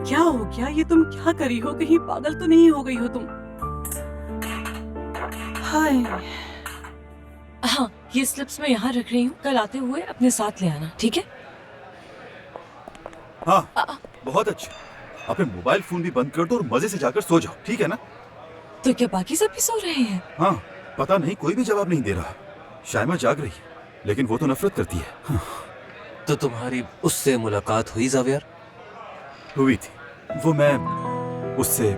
क्या हो गया? ये तुम क्या करी हो? कहीं पागल तो नहीं हो गई हो तुम? हाय। हाँ, ये स्लिप्स मैं यहाँ रख रही हूँ, कल आते हुए अपने साथ ले आना, ठीक है? हाँ, बहुत अच्छा। अपने मोबाइल फोन भी बंद कर दो और मजे से जाकर सो जाओ, ठीक है ना? तो क्या बाकी सब भी सो रहे हैं? हाँ, पता नहीं, कोई भी जवाब नहीं दे रहा। शायमा जाग रही है, लेकिन वो तो नफरत करती है। हाँ। तो तुम्हारी उससे मुलाकात हुई ज़ावियर? हुई थी। वो मैं उससे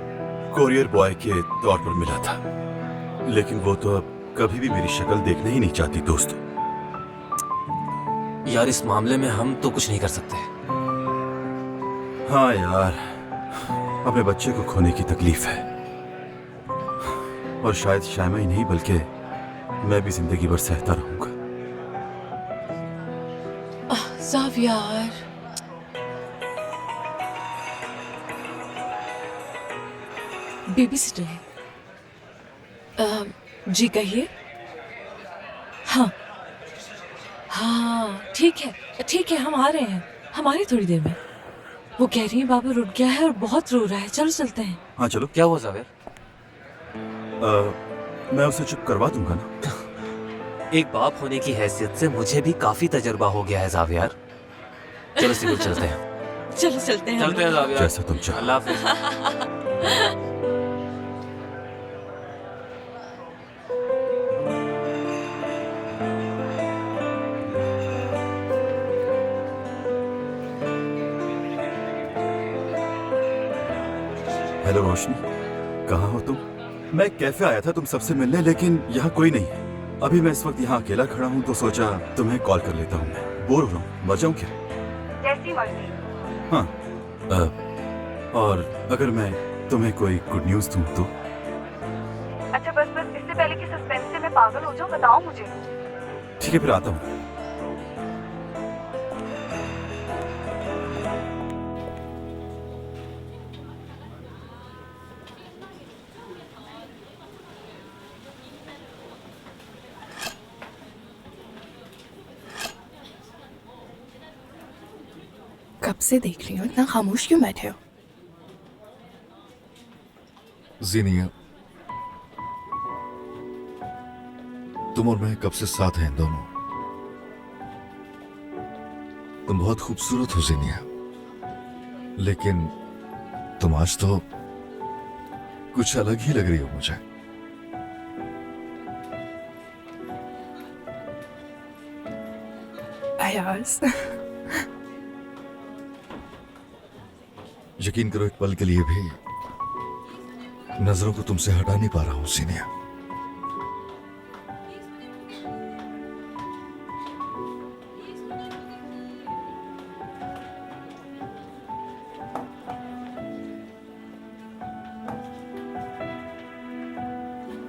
कोरियर बॉय के तौर पर मिला था, लेकिन वो तो अब कभी भी मेरी शक्ल देखना ही नहीं चाहती दोस्त। यार, इस मामले में हम तो कुछ नहीं कर सकते। हाँ यार, अपने बच्चे को खोने की तकलीफ है, और शायद शायमा ही नहीं बल्कि मैं भी जिंदगी भर सहता रहूंगा। ज़ावियर, बेबी सिटर है। जी कहिए। हाँ हाँ, ठीक है, हम आ रहे हैं, हमारी थोड़ी देर में। वो कह रही है बाबा रुक गया है और बहुत रो रहा है, चलो चलते हैं। हाँ चलो। क्या हुआ ज़ावियर? मैं उसे चुप करवा दूंगा ना। एक बाप होने की हैसियत से मुझे भी काफी तजुर्बा हो गया है ज़ावियर। चलो सिकुड़ चलते हैं। चलो चलते हैं ज़ावियर। जैसा तुम चाहो। अल्लाह हाफ़िज़। हेलो रोशनी, कहाँ हो तुम? मैं कैफे आया था तुम सबसे मिलने, लेकिन यहाँ कोई नहीं है। अभी मैं इस वक्त यहाँ अकेला खड़ा हूँ, तो सोचा तुम्हें कॉल कर लेता हूँ। मैं बोर हो रहा हूँ, मर जाऊँ क्या? जैसी मर्जी। हाँ, और अगर मैं तुम्हें कोई गुड न्यूज़ दूँ तो? अच्छा बस इससे पहले कि सस्पेंस से मैं पागल हो जाऊँ, बताओ मुझे। ठीक है, फिर आता हूँ। कब से देख रही हूँ, इतना खामोश क्यों बैठे हो? ज़ीनिया, तुम और मैं कब से साथ हैं दोनों। तुम बहुत खूबसूरत हो ज़ीनिया, लेकिन तुम आज तो कुछ अलग ही लग रही हो मुझे। अयाज, यकीन करो, एक पल के लिए भी नजरों को तुमसे हटा नहीं पा रहा हूं ज़ीनिया।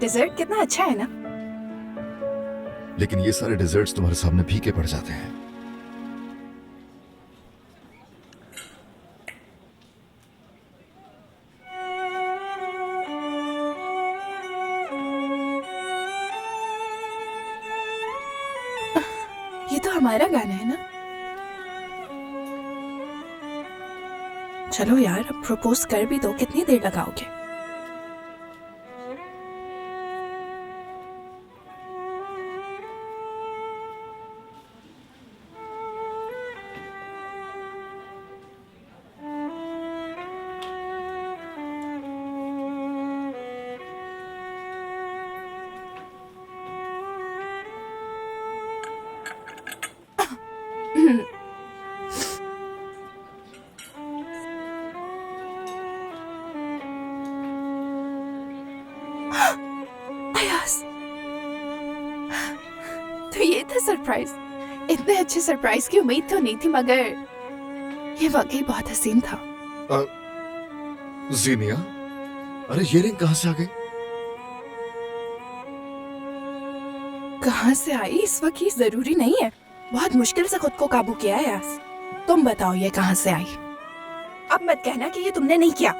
डिजर्ट कितना अच्छा है ना? लेकिन ये सारे डिजर्ट्स तुम्हारे सामने फीके पड़ जाते हैं। तो हमारा गाना है ना। चलो यार, अब प्रपोज कर भी दो, कितनी देर लगाओगे? अयास, तो ये था सरप्राइज। इतने अच्छे सरप्राइज की उम्मीद तो नहीं थी, मगर ये वाकई बहुत हसीन था। जीनिया, अरे ये रिंग कहाँ से आ गई? कहाँ से आई इस वक्त ये जरूरी नहीं है। बहुत मुश्किल से खुद को काबू किया है यास। तुम बताओ ये कहाँ से आई? अब मत कहना कि ये तुमने नहीं किया।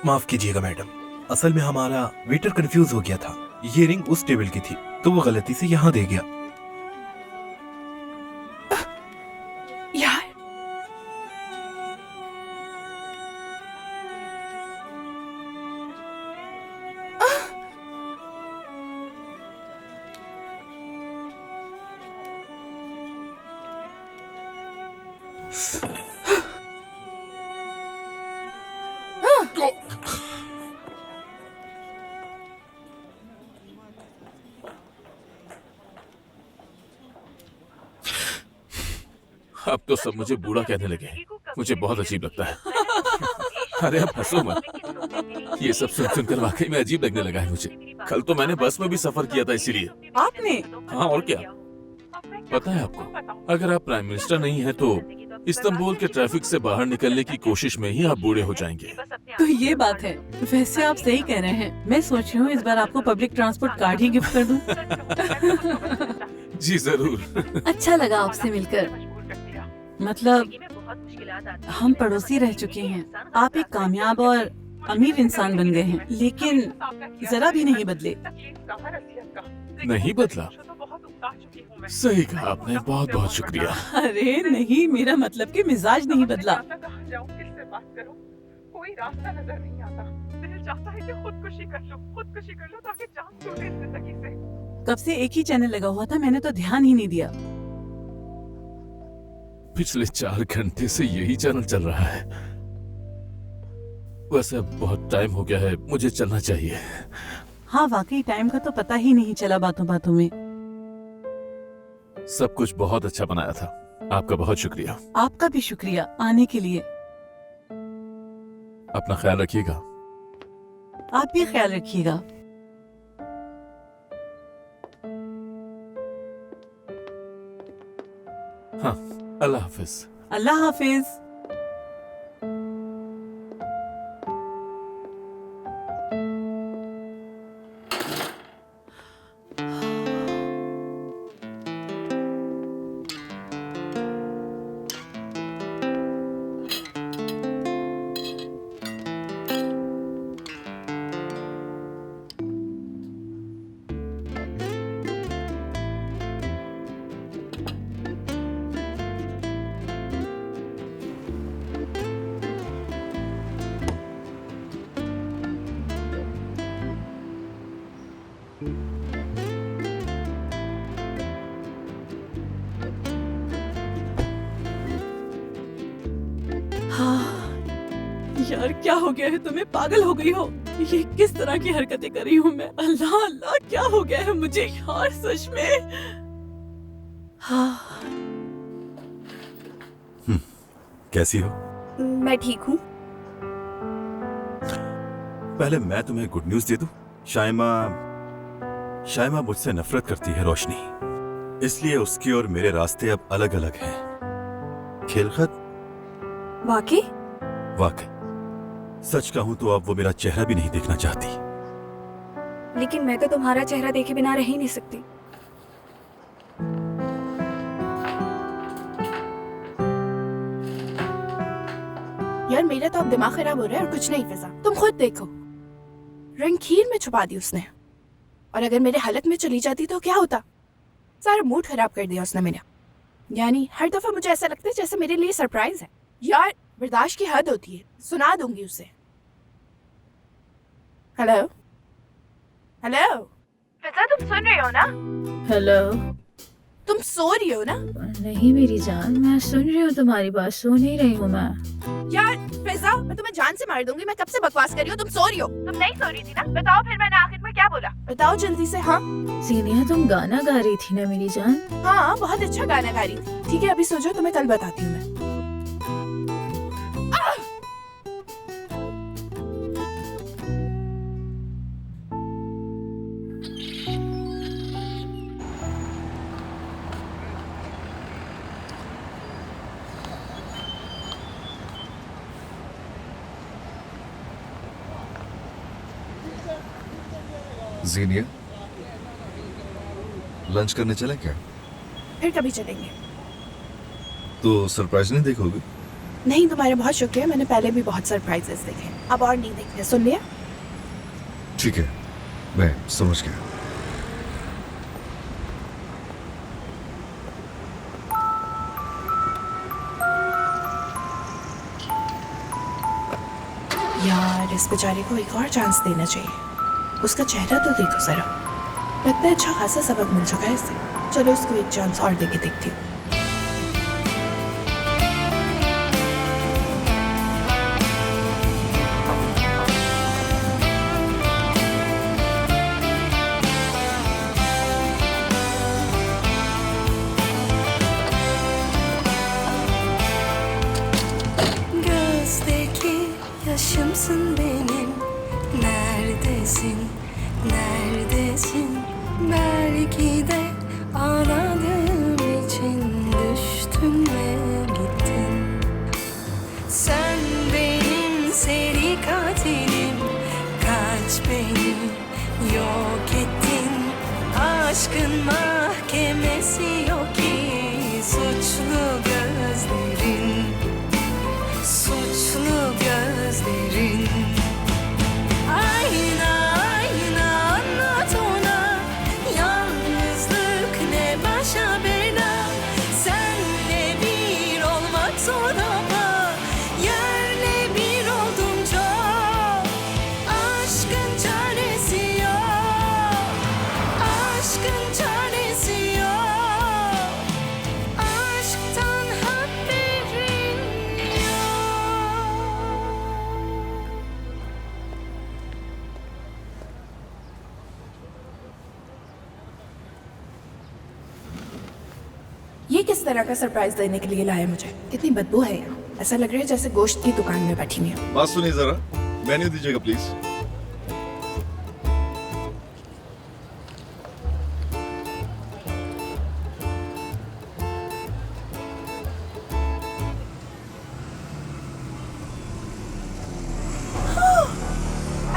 माफ कीजिएगा मैडम, असल में हमारा वेटर कंफ्यूज हो गया था। ये रिंग उस टेबल की थी तो वो गलती से यहाँ दे गया। यार, अब तो सब मुझे बूढ़ा कहने लगे हैं। मुझे बहुत अजीब लगता है। अरे अब हंसो मत। ये सब सुन सुनकर वाकई में अजीब लगने लगा है मुझे। कल तो मैंने बस में भी सफर किया था इसीलिए। आपने? हाँ और क्या। पता है आपको, अगर आप प्राइम मिनिस्टर नहीं हैं तो इस्तांबुल के ट्रैफिक से बाहर निकलने की कोशिश में ही आप बूढ़े हो जाएंगे। तो ये बात है। वैसे आप सही कह रहे हैं। मैं सोच रही हूँ इस बार आपको पब्लिक ट्रांसपोर्ट कार्ड ही गिफ्ट कर दूं। जी जरूर। अच्छा लगा आपसे मिलकर। मतलब हम पड़ोसी रह चुके हैं। आप एक कामयाब और अमीर इंसान बन गए हैं, लेकिन जरा भी नहीं बदले। नहीं बदला? सही कहा आपने, बहुत बहुत शुक्रिया। अरे नहीं, मेरा मतलब कि मिजाज नहीं बदला। कोई रास्ता नजर नहीं आता। दिल चाहता है कि खुदकुशी कर लो ताकि जान छूटे इस जिंदगी से। कब से एक ही चैनल लगा हुआ था, मैंने तो ध्यान ही नहीं दिया। पिछले 4 घंटे से यही चैनल चल रहा है। वैसे अब बहुत टाइम हो गया है, मुझे चलना चाहिए। हाँ वाकई टाइम का तो पता ही नहीं चला बातों बातों में। सब कुछ बहुत अच्छा बनाया था। आपका बहुत शुक्रिया। आपका भी शुक्रिया आने के लिए। अपना ख्याल रखिएगा। आप भी ख्याल रखिएगा। हाँ, अल्लाह हाफिज। अल्लाह हाफिज। यार क्या हो गया है तुम्हें? पागल हो गई हो? ये किस तरह की हरकतें कर रही हूँ मैं? अल्लाह अल्लाह, क्या हो गया है मुझे यार सच में? हाँ। कैसी हो? मैं ठीक हूँ। पहले मैं तुम्हें गुड न्यूज दे दूं। शाइमा मुझसे नफरत करती है रोशनी, इसलिए उसकी और मेरे रास्ते अब अलग अलग हैं। खिलखत वाकई? वाकई। सच कहूं तो अब वो मेरा चेहरा भी नहीं देखना चाहती। लेकिन मैं तो तुम्हारा चेहरा देखे बिना रह ही नहीं सकती। यार मेरा तो अब दिमाग खराब हो रहा है और कुछ नहीं फिजा। तुम खुद देखो, रंग खीर में छुपा दी उसने। और अगर मेरे हालत में चली जाती तो क्या होता? सारा मूड खराब कर दिया उसने मेरा। यानी हर दफा मुझे ऐसा लगता है जैसे मेरे लिए सरप्राइज है। यार बर्दाश्त की हद होती है, सुना दूंगी उसे। हेलो हेलो फिजा, तुम सुन रही हो ना? हेलो। तुम सो रही हो ना? नहीं मेरी जान, मैं सुन रही हूँ तुम्हारी बात, सो नहीं रही हूँ मैं। यार फिजा, मैं तुम्हें जान से मार दूंगी। मैं कब से बकवास कर रही हूँ, तुम सो रही हो। तुम नहीं सो रही थी ना? बताओ फिर मैंने आखिर में क्या बोला, बताओ जल्दी से। हाँ सीनिया, तुम गाना गा रही थी ना मेरी जान? हाँ बहुत अच्छा गाना गा रही थी। ठीक है अभी सो जाओ, तुम्हें कल बताती हूँ मैं। जीनिया, लंच करने चले क्या? फिर कभी चलेंगे। तो सरप्राइज नहीं देखोगे? नहीं, तुम्हारा बहुत शुक्रिया, मैंने पहले भी बहुत सरप्राइजेस देखे, अब और नहीं देखने। सुन लिया? ठीक है, मैं समझ गया। यार इस बेचारे को एक और चांस देना चाहिए। उसका चेहरा तो देखो जरा, लगता है अच्छा खासा सबक मिल चुका है इससे। चलो उसको एक चांस और देके देखती हूँ। Gözdeki yaşımsın benim. Neredesin, neredesin? Belki de ağladığım için düştün ve gittin. Sen benim seri katilim. Kaç beni yok ettin. Aşkın mahkemesi yok ki. Suçlu gözlerin, suçlu gözlerin. Ayna ayna anlat ona, yalnızlık ne başa bela. Senle bir olmak zor ama yerle bir oldum çok. Aşkın çaresi yok, aşkın çaresi yok. Aşktan haberin yok. ये किस तरह का surprise देने के लिए लाया मुझे? कितनी बदबू है यहाँ, ऐसा लग रहा है जैसे गोश्त की दुकान में बैठी हुई हूँ। बात सुनिए जरा, मेन्यू दीजिएगा प्लीज।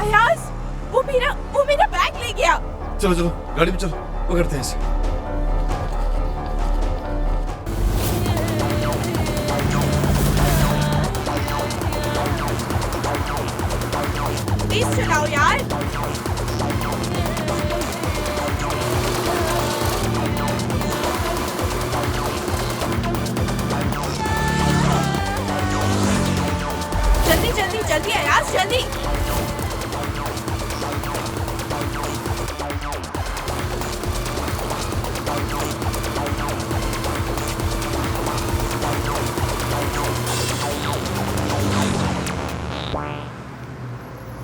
अयाज, वो मेरा बैग ले गया। चलो चलो गाड़ी में चलो, पकड़ते हैं इसे। प्लीज चलाओ यार। जल्दी जल्दी जल्दी अयाज, जल्दी।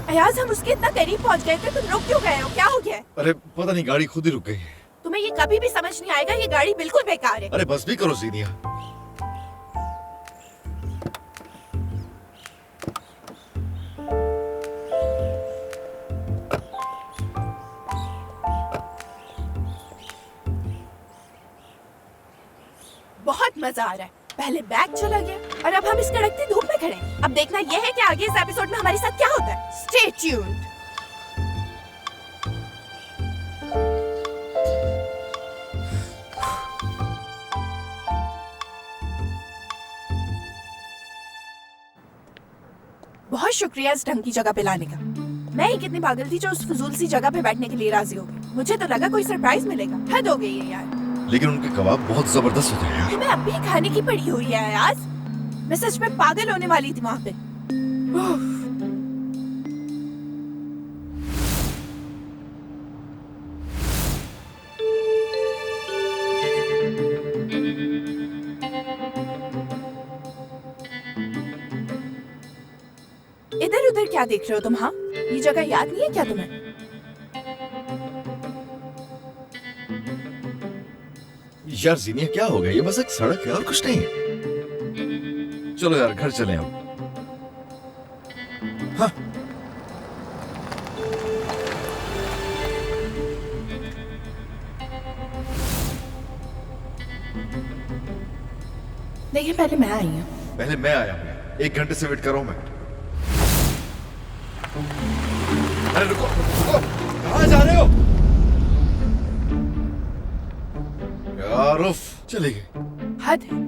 अयाज, हम उसके इतना करीब पहुंच गए थे, तुम रुक क्यों गए हो? क्या हो गया है? अरे पता नहीं, गाड़ी खुद ही रुक गई। तुम्हें ये कभी भी समझ नहीं आएगा, ये गाड़ी बिल्कुल बेकार है। अरे बस भी करो जीनिया। बहुत मजा आ रहा है। पहले बैग चला गया और अब हम इस कड़कती धूप में खड़े हैं। अब देखना यह है कि आगे इस एपिसोड में हमारे साथ क्या होता है। Stay tuned. बहुत शुक्रिया इस ढंग की जगह पे लाने का। मैं ही कितनी पागल थी जो उस फजूल सी जगह पे बैठने के लिए राजी हो गई। मुझे तो लगा कोई सरप्राइज मिलेगा। हद हो गई है यार। लेकिन उनके कबाब बहुत जबरदस्त होते हैं यार। तुम्हें अब भी खाने की पड़ी हुई है यार। मैं सच में पागल होने वाली थी वहाँ पे। उफ। इधर उधर क्या देख रहे हो तुम? हाँ, ये जगह याद नहीं है क्या तुम्हें? यार जीनिया क्या हो गया? ये बस एक सड़क है और कुछ नहीं है। चलो यार घर चलें अब। हाँ देखिए पहले मैं आई हूँ। पहले मैं आया हूँ। 1 घंटे से वेट कर रहा हूँ मैं। अरे रुको रुको, कहाँ जा रहे हो यार? उफ, चली गई। हद है।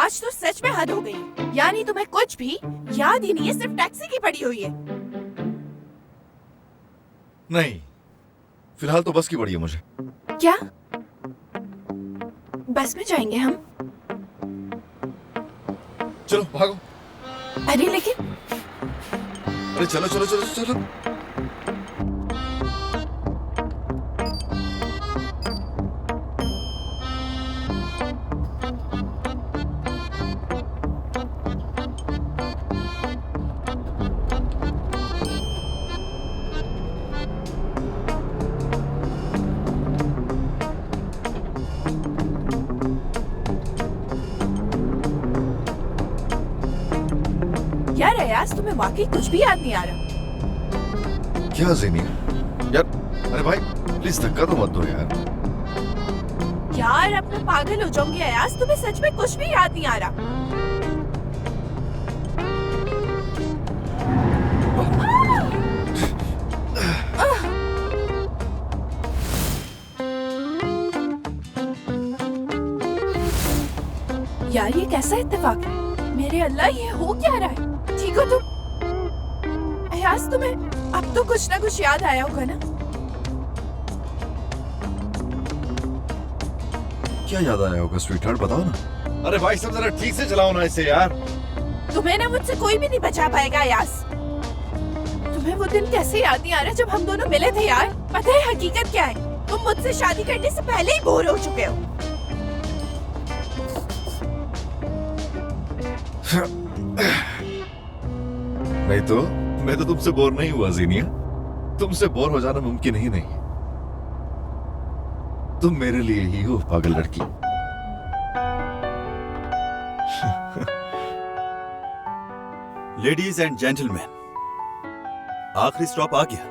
आज तो सच में हद हो गई। यानी तुम्हें कुछ भी याद ही नहीं है, सिर्फ टैक्सी की पड़ी हुई है। नहीं, फिलहाल तो बस की पड़ी है मुझे। क्या बस में जाएंगे हम? चलो भागो। अरे लेकिन अरे चलो चलो चलो चलो। यार अयाज, तुम्हें वाकई कुछ भी याद नहीं आ रहा? क्या जीनिया यार? अरे भाई प्लीज धक्का तो मत दो यार। यार अब मैं पागल हो जाऊंगी अयाज। तुम्हें सच में कुछ भी याद नहीं आ रहा? यार ये कैसा इत्तेफाक है? मेरे अल्लाह, ये हो क्या रहा है? ठीक हो तुम? अयाज तुम्हें अब तो कुछ ना कुछ याद आया होगा ना? क्या याद आया होगा स्वीटहार्ट, बताओ ना। अरे भाई सब जरा ठीक से चलाओ ना इसे यार। तुम्हें ना मुझसे कोई भी नहीं बचा पाएगा अयाज। तुम्हें वो दिन कैसे याद नहीं आ रहा जब हम दोनों मिले थे यार? पता है हकीकत क्या है? तुम मुझसे शादी करने से पहले ही बोर हो चुके हो। नहीं तो मैं तो तुमसे बोर नहीं हुआ जीनिया। तुमसे बोर हो जाना मुमकिन ही नहीं। तुम मेरे लिए ही हो पागल लड़की। लेडीज एंड जेंटलमैन, आखिरी स्टॉप आ गया।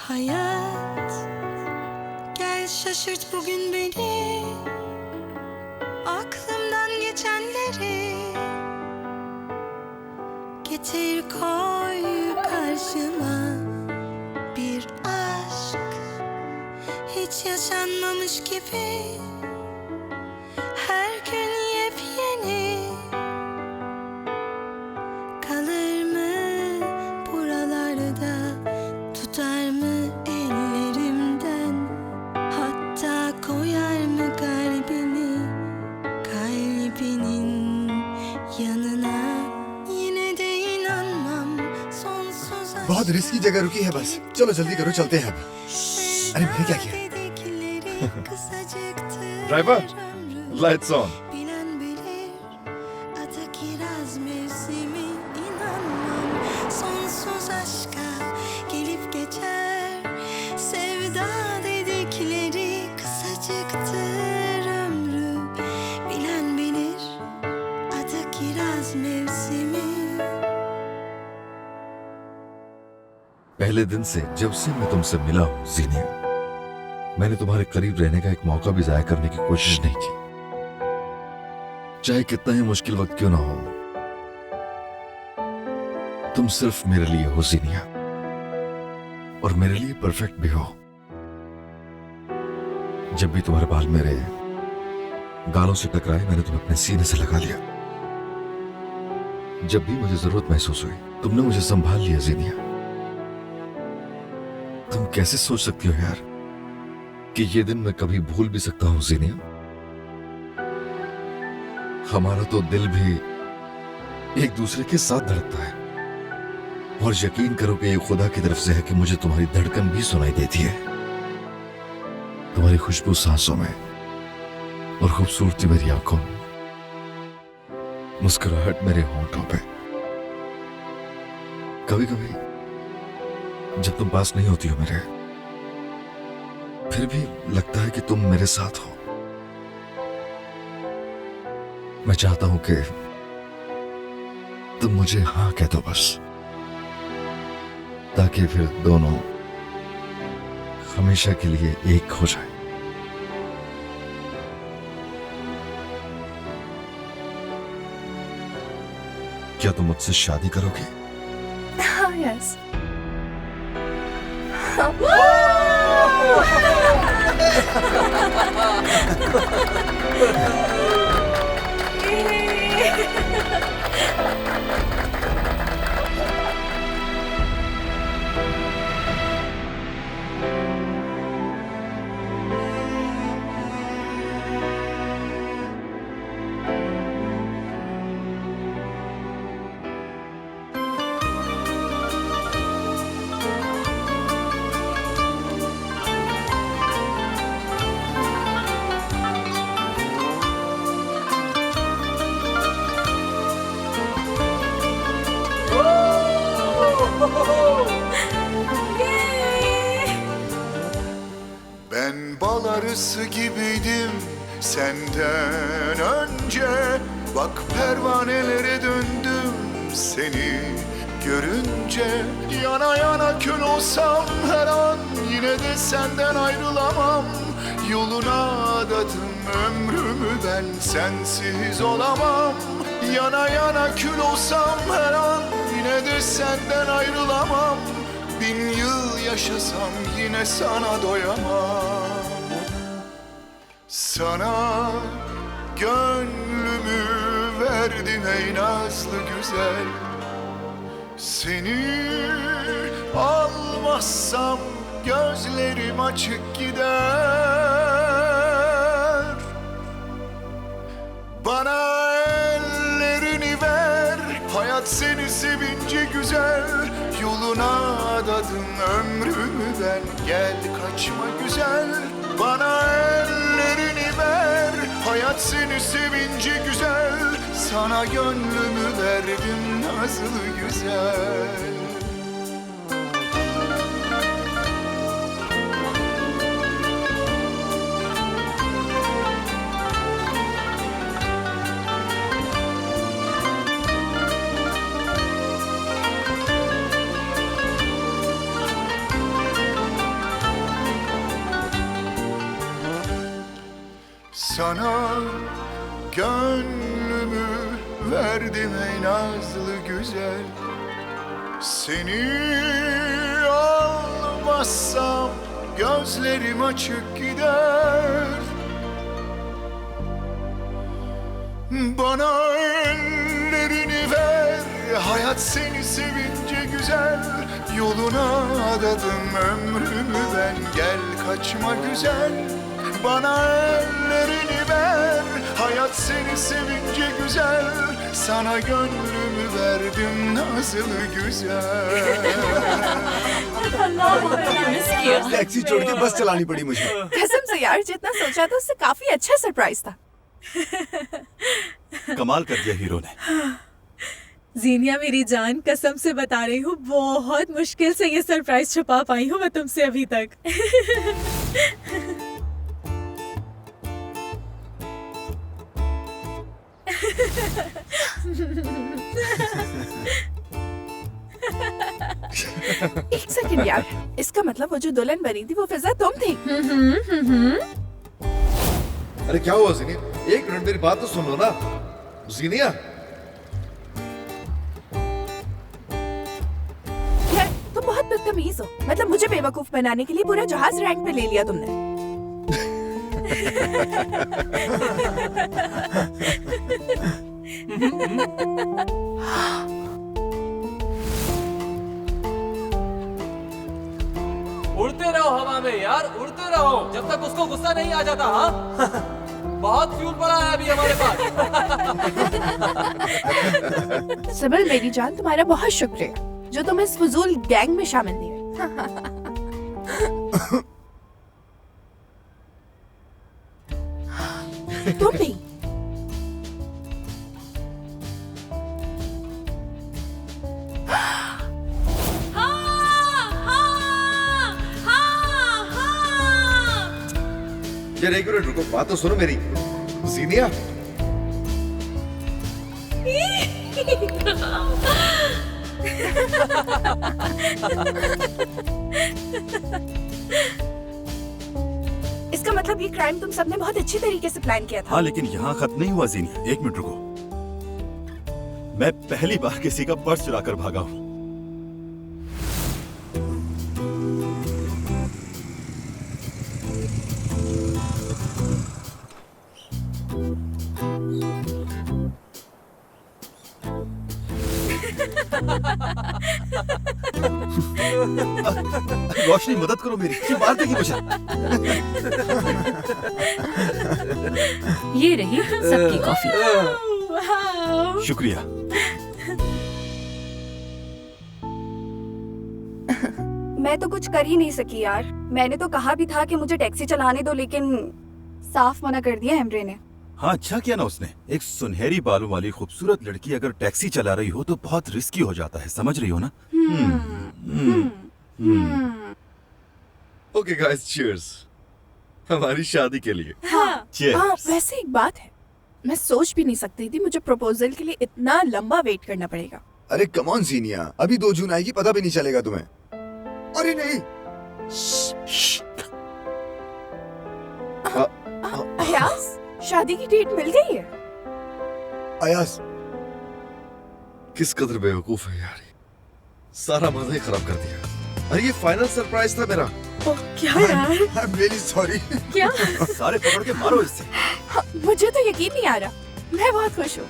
Hayat, gel şaşırt bugün beni, aklımdan geçenleri getir koy karşıma. Bir aşk hiç yaşanmamış gibi, her gün yepyeni. Kalır mı buralarda, tutar mı ellerimden, hatta koyar mı kalbini kalbinin yanına. Yine de inanmam sonsuza. बहुत risky जगह रुकी है बस। चलो जल्दी करो, चलते हैं अब। अरे मैंने क्या किया? Driver, lights on. Bilen bilir, adı kiraz mevsimi. İnanmam sonsuz aşka gelip geçer. Sevda dedikleri kısacıktır ömrü. Bilen bilir, adı kiraz mevsimi. पहले दिन से जब से मैं तुमसे मिला हूं जीनिया, मैंने तुम्हारे करीब रहने का एक मौका भी जाया करने की कोशिश नहीं की। चाहे कितना ही मुश्किल वक्त क्यों ना हो, तुम सिर्फ मेरे लिए हो जीनिया, और मेरे लिए परफेक्ट भी हो। जब भी तुम्हारे बाल मेरे गालों से टकराए मैंने तुम्हें अपने सीने से लगा लिया। जब भी मुझे जरूरत महसूस हुई तुमने मुझे संभाल लिया ज़ीनिया। तुम कैसे सोच सकती हो यार कि ये दिन मैं कभी भूल भी सकता हूं ज़ीनिया। हमारा तो दिल भी एक दूसरे के साथ धड़कता है और यकीन करो कि ये खुदा की तरफ से है कि मुझे तुम्हारी धड़कन भी सुनाई देती है। तुम्हारी खुशबू सांसों में और खूबसूरती मेरी आंखों में, मुस्कुराहट मेरे होंठों पे। कभी कभी जब तुम पास नहीं होती हो मेरे, फिर भी लगता है कि तुम मेरे साथ हो। मैं चाहता हूं कि तुम मुझे हाँ कह दो बस, ताकि फिर दोनों हमेशा के लिए एक हो जाए। क्या तुम मुझसे शादी करोगे? हाँ, yes. Ben bal arısı gibiydim senden önce. Bak pervanelere döndüm seni görünce. Yana yana kül olsam her an yine de senden ayrılamam. Yoluna adadım ömrümü ben sensiz olamam. Yana yana kül olsam her an yine de senden ayrılamam. 1000 yıl yaşasam yine sana doyamam. Sana gönlümü verdim ey nazlı güzel. Seni almazsam gözlerim açık gider. Bana ellerini ver, hayat seni sevince güzel. Yoluna adadım ömrümü ben, gel kaçma güzel. Bana ellerini ver, hayat seni sevince güzel. Sana gönlümü verdim nazlı güzel. Sana gönlümü verdim ey nazlı güzel. Seni almazsam gözlerim açık gider. Bana ellerini ver, hayat seni sevince güzel. Yoluna adadım ömrümü ben, gel kaçma güzel. Bana ellerini ver, hayat seni sevince güzel. Sana gönlümü verdim nazlı güzel. Taxi छोड़ के बस चलानी पड़ी मुझे। कसम से यार, जितना सोचा था उससे काफी अच्छा सरप्राइज था। कमाल कर दिया हीरो ने। जीनिया मेरी जान, कसम से बता रही हूँ, बहुत मुश्किल से ये सरप्राइज छुपा पाई हूँ मैं तुमसे अभी तक। एक सेकंड यार, इसका मतलब वो जो दुल्हन बनी थी वो फिजा तुम थी। अरे क्या हुआ ज़ीनिया? एक मिनट मेरी बात तो सुन लो ना ज़ीनिया। यार तुम बहुत बदतमीज हो। मतलब मुझे बेवकूफ बनाने के लिए पूरा जहाज रैंक पे ले लिया तुमने। उड़ते रहो हवा में यार, उड़ते रहो जब तक उसको गुस्सा नहीं आ जाता। हाँ बहुत फ्यूल पड़ा है अभी हमारे पास। सिबिल मेरी जान, तुम्हारा बहुत शुक्रिया जो तुम इस फजूल गैंग में शामिल नहीं हुए। तुम नहीं। यार एक मिनट रुको, बात तो सुनो मेरी। जीनिया इसका मतलब ये क्राइम तुम सबने बहुत अच्छी तरीके से प्लान किया था। हाँ लेकिन यहाँ खत्म नहीं हुआ जीनिया, एक मिनट रुको। मैं पहली बार किसी का पर्स चुराकर भागा हूँ। रोशनी मदद करो मेरी, ये मार देगी मुझे। ये रही सबकी कॉफी। शुक्रिया। मैं तो कुछ कर ही नहीं सकी यार। मैंने तो कहा भी था कि मुझे टैक्सी चलाने दो, लेकिन साफ मना कर दिया हेमरे ने। हाँ अच्छा किया ना उसने। एक सुनहरी बालों वाली खूबसूरत लड़की अगर टैक्सी चला रही हो तो बहुत रिस्की हो जाता है, समझ रही हो ना? ओके गाइस, चीयर्स हमारी शादी के लिए। हाँ, Cheers. वैसे एक बात है, मैं सोच भी नहीं सकती थी मुझे प्रपोजल के लिए इतना लंबा वेट करना पड़ेगा। अरे कम ऑन जीनिया, अभी 2 जून आएगी, पता भी नहीं चलेगा तुम्हें। अरे नहीं। अयास, शादी की डेट मिल गई है। अयास किस कदर बेवकूफ है यार, सारा मजा ही खराब कर दिया। अरे ये फाइनल सरप्राइज था मेरा। क्या यार? I am really sorry. क्या? सारे पकड़ के मारो इससे। मुझे तो यकीन नहीं आ रहा, मैं बहुत खुश हूँ।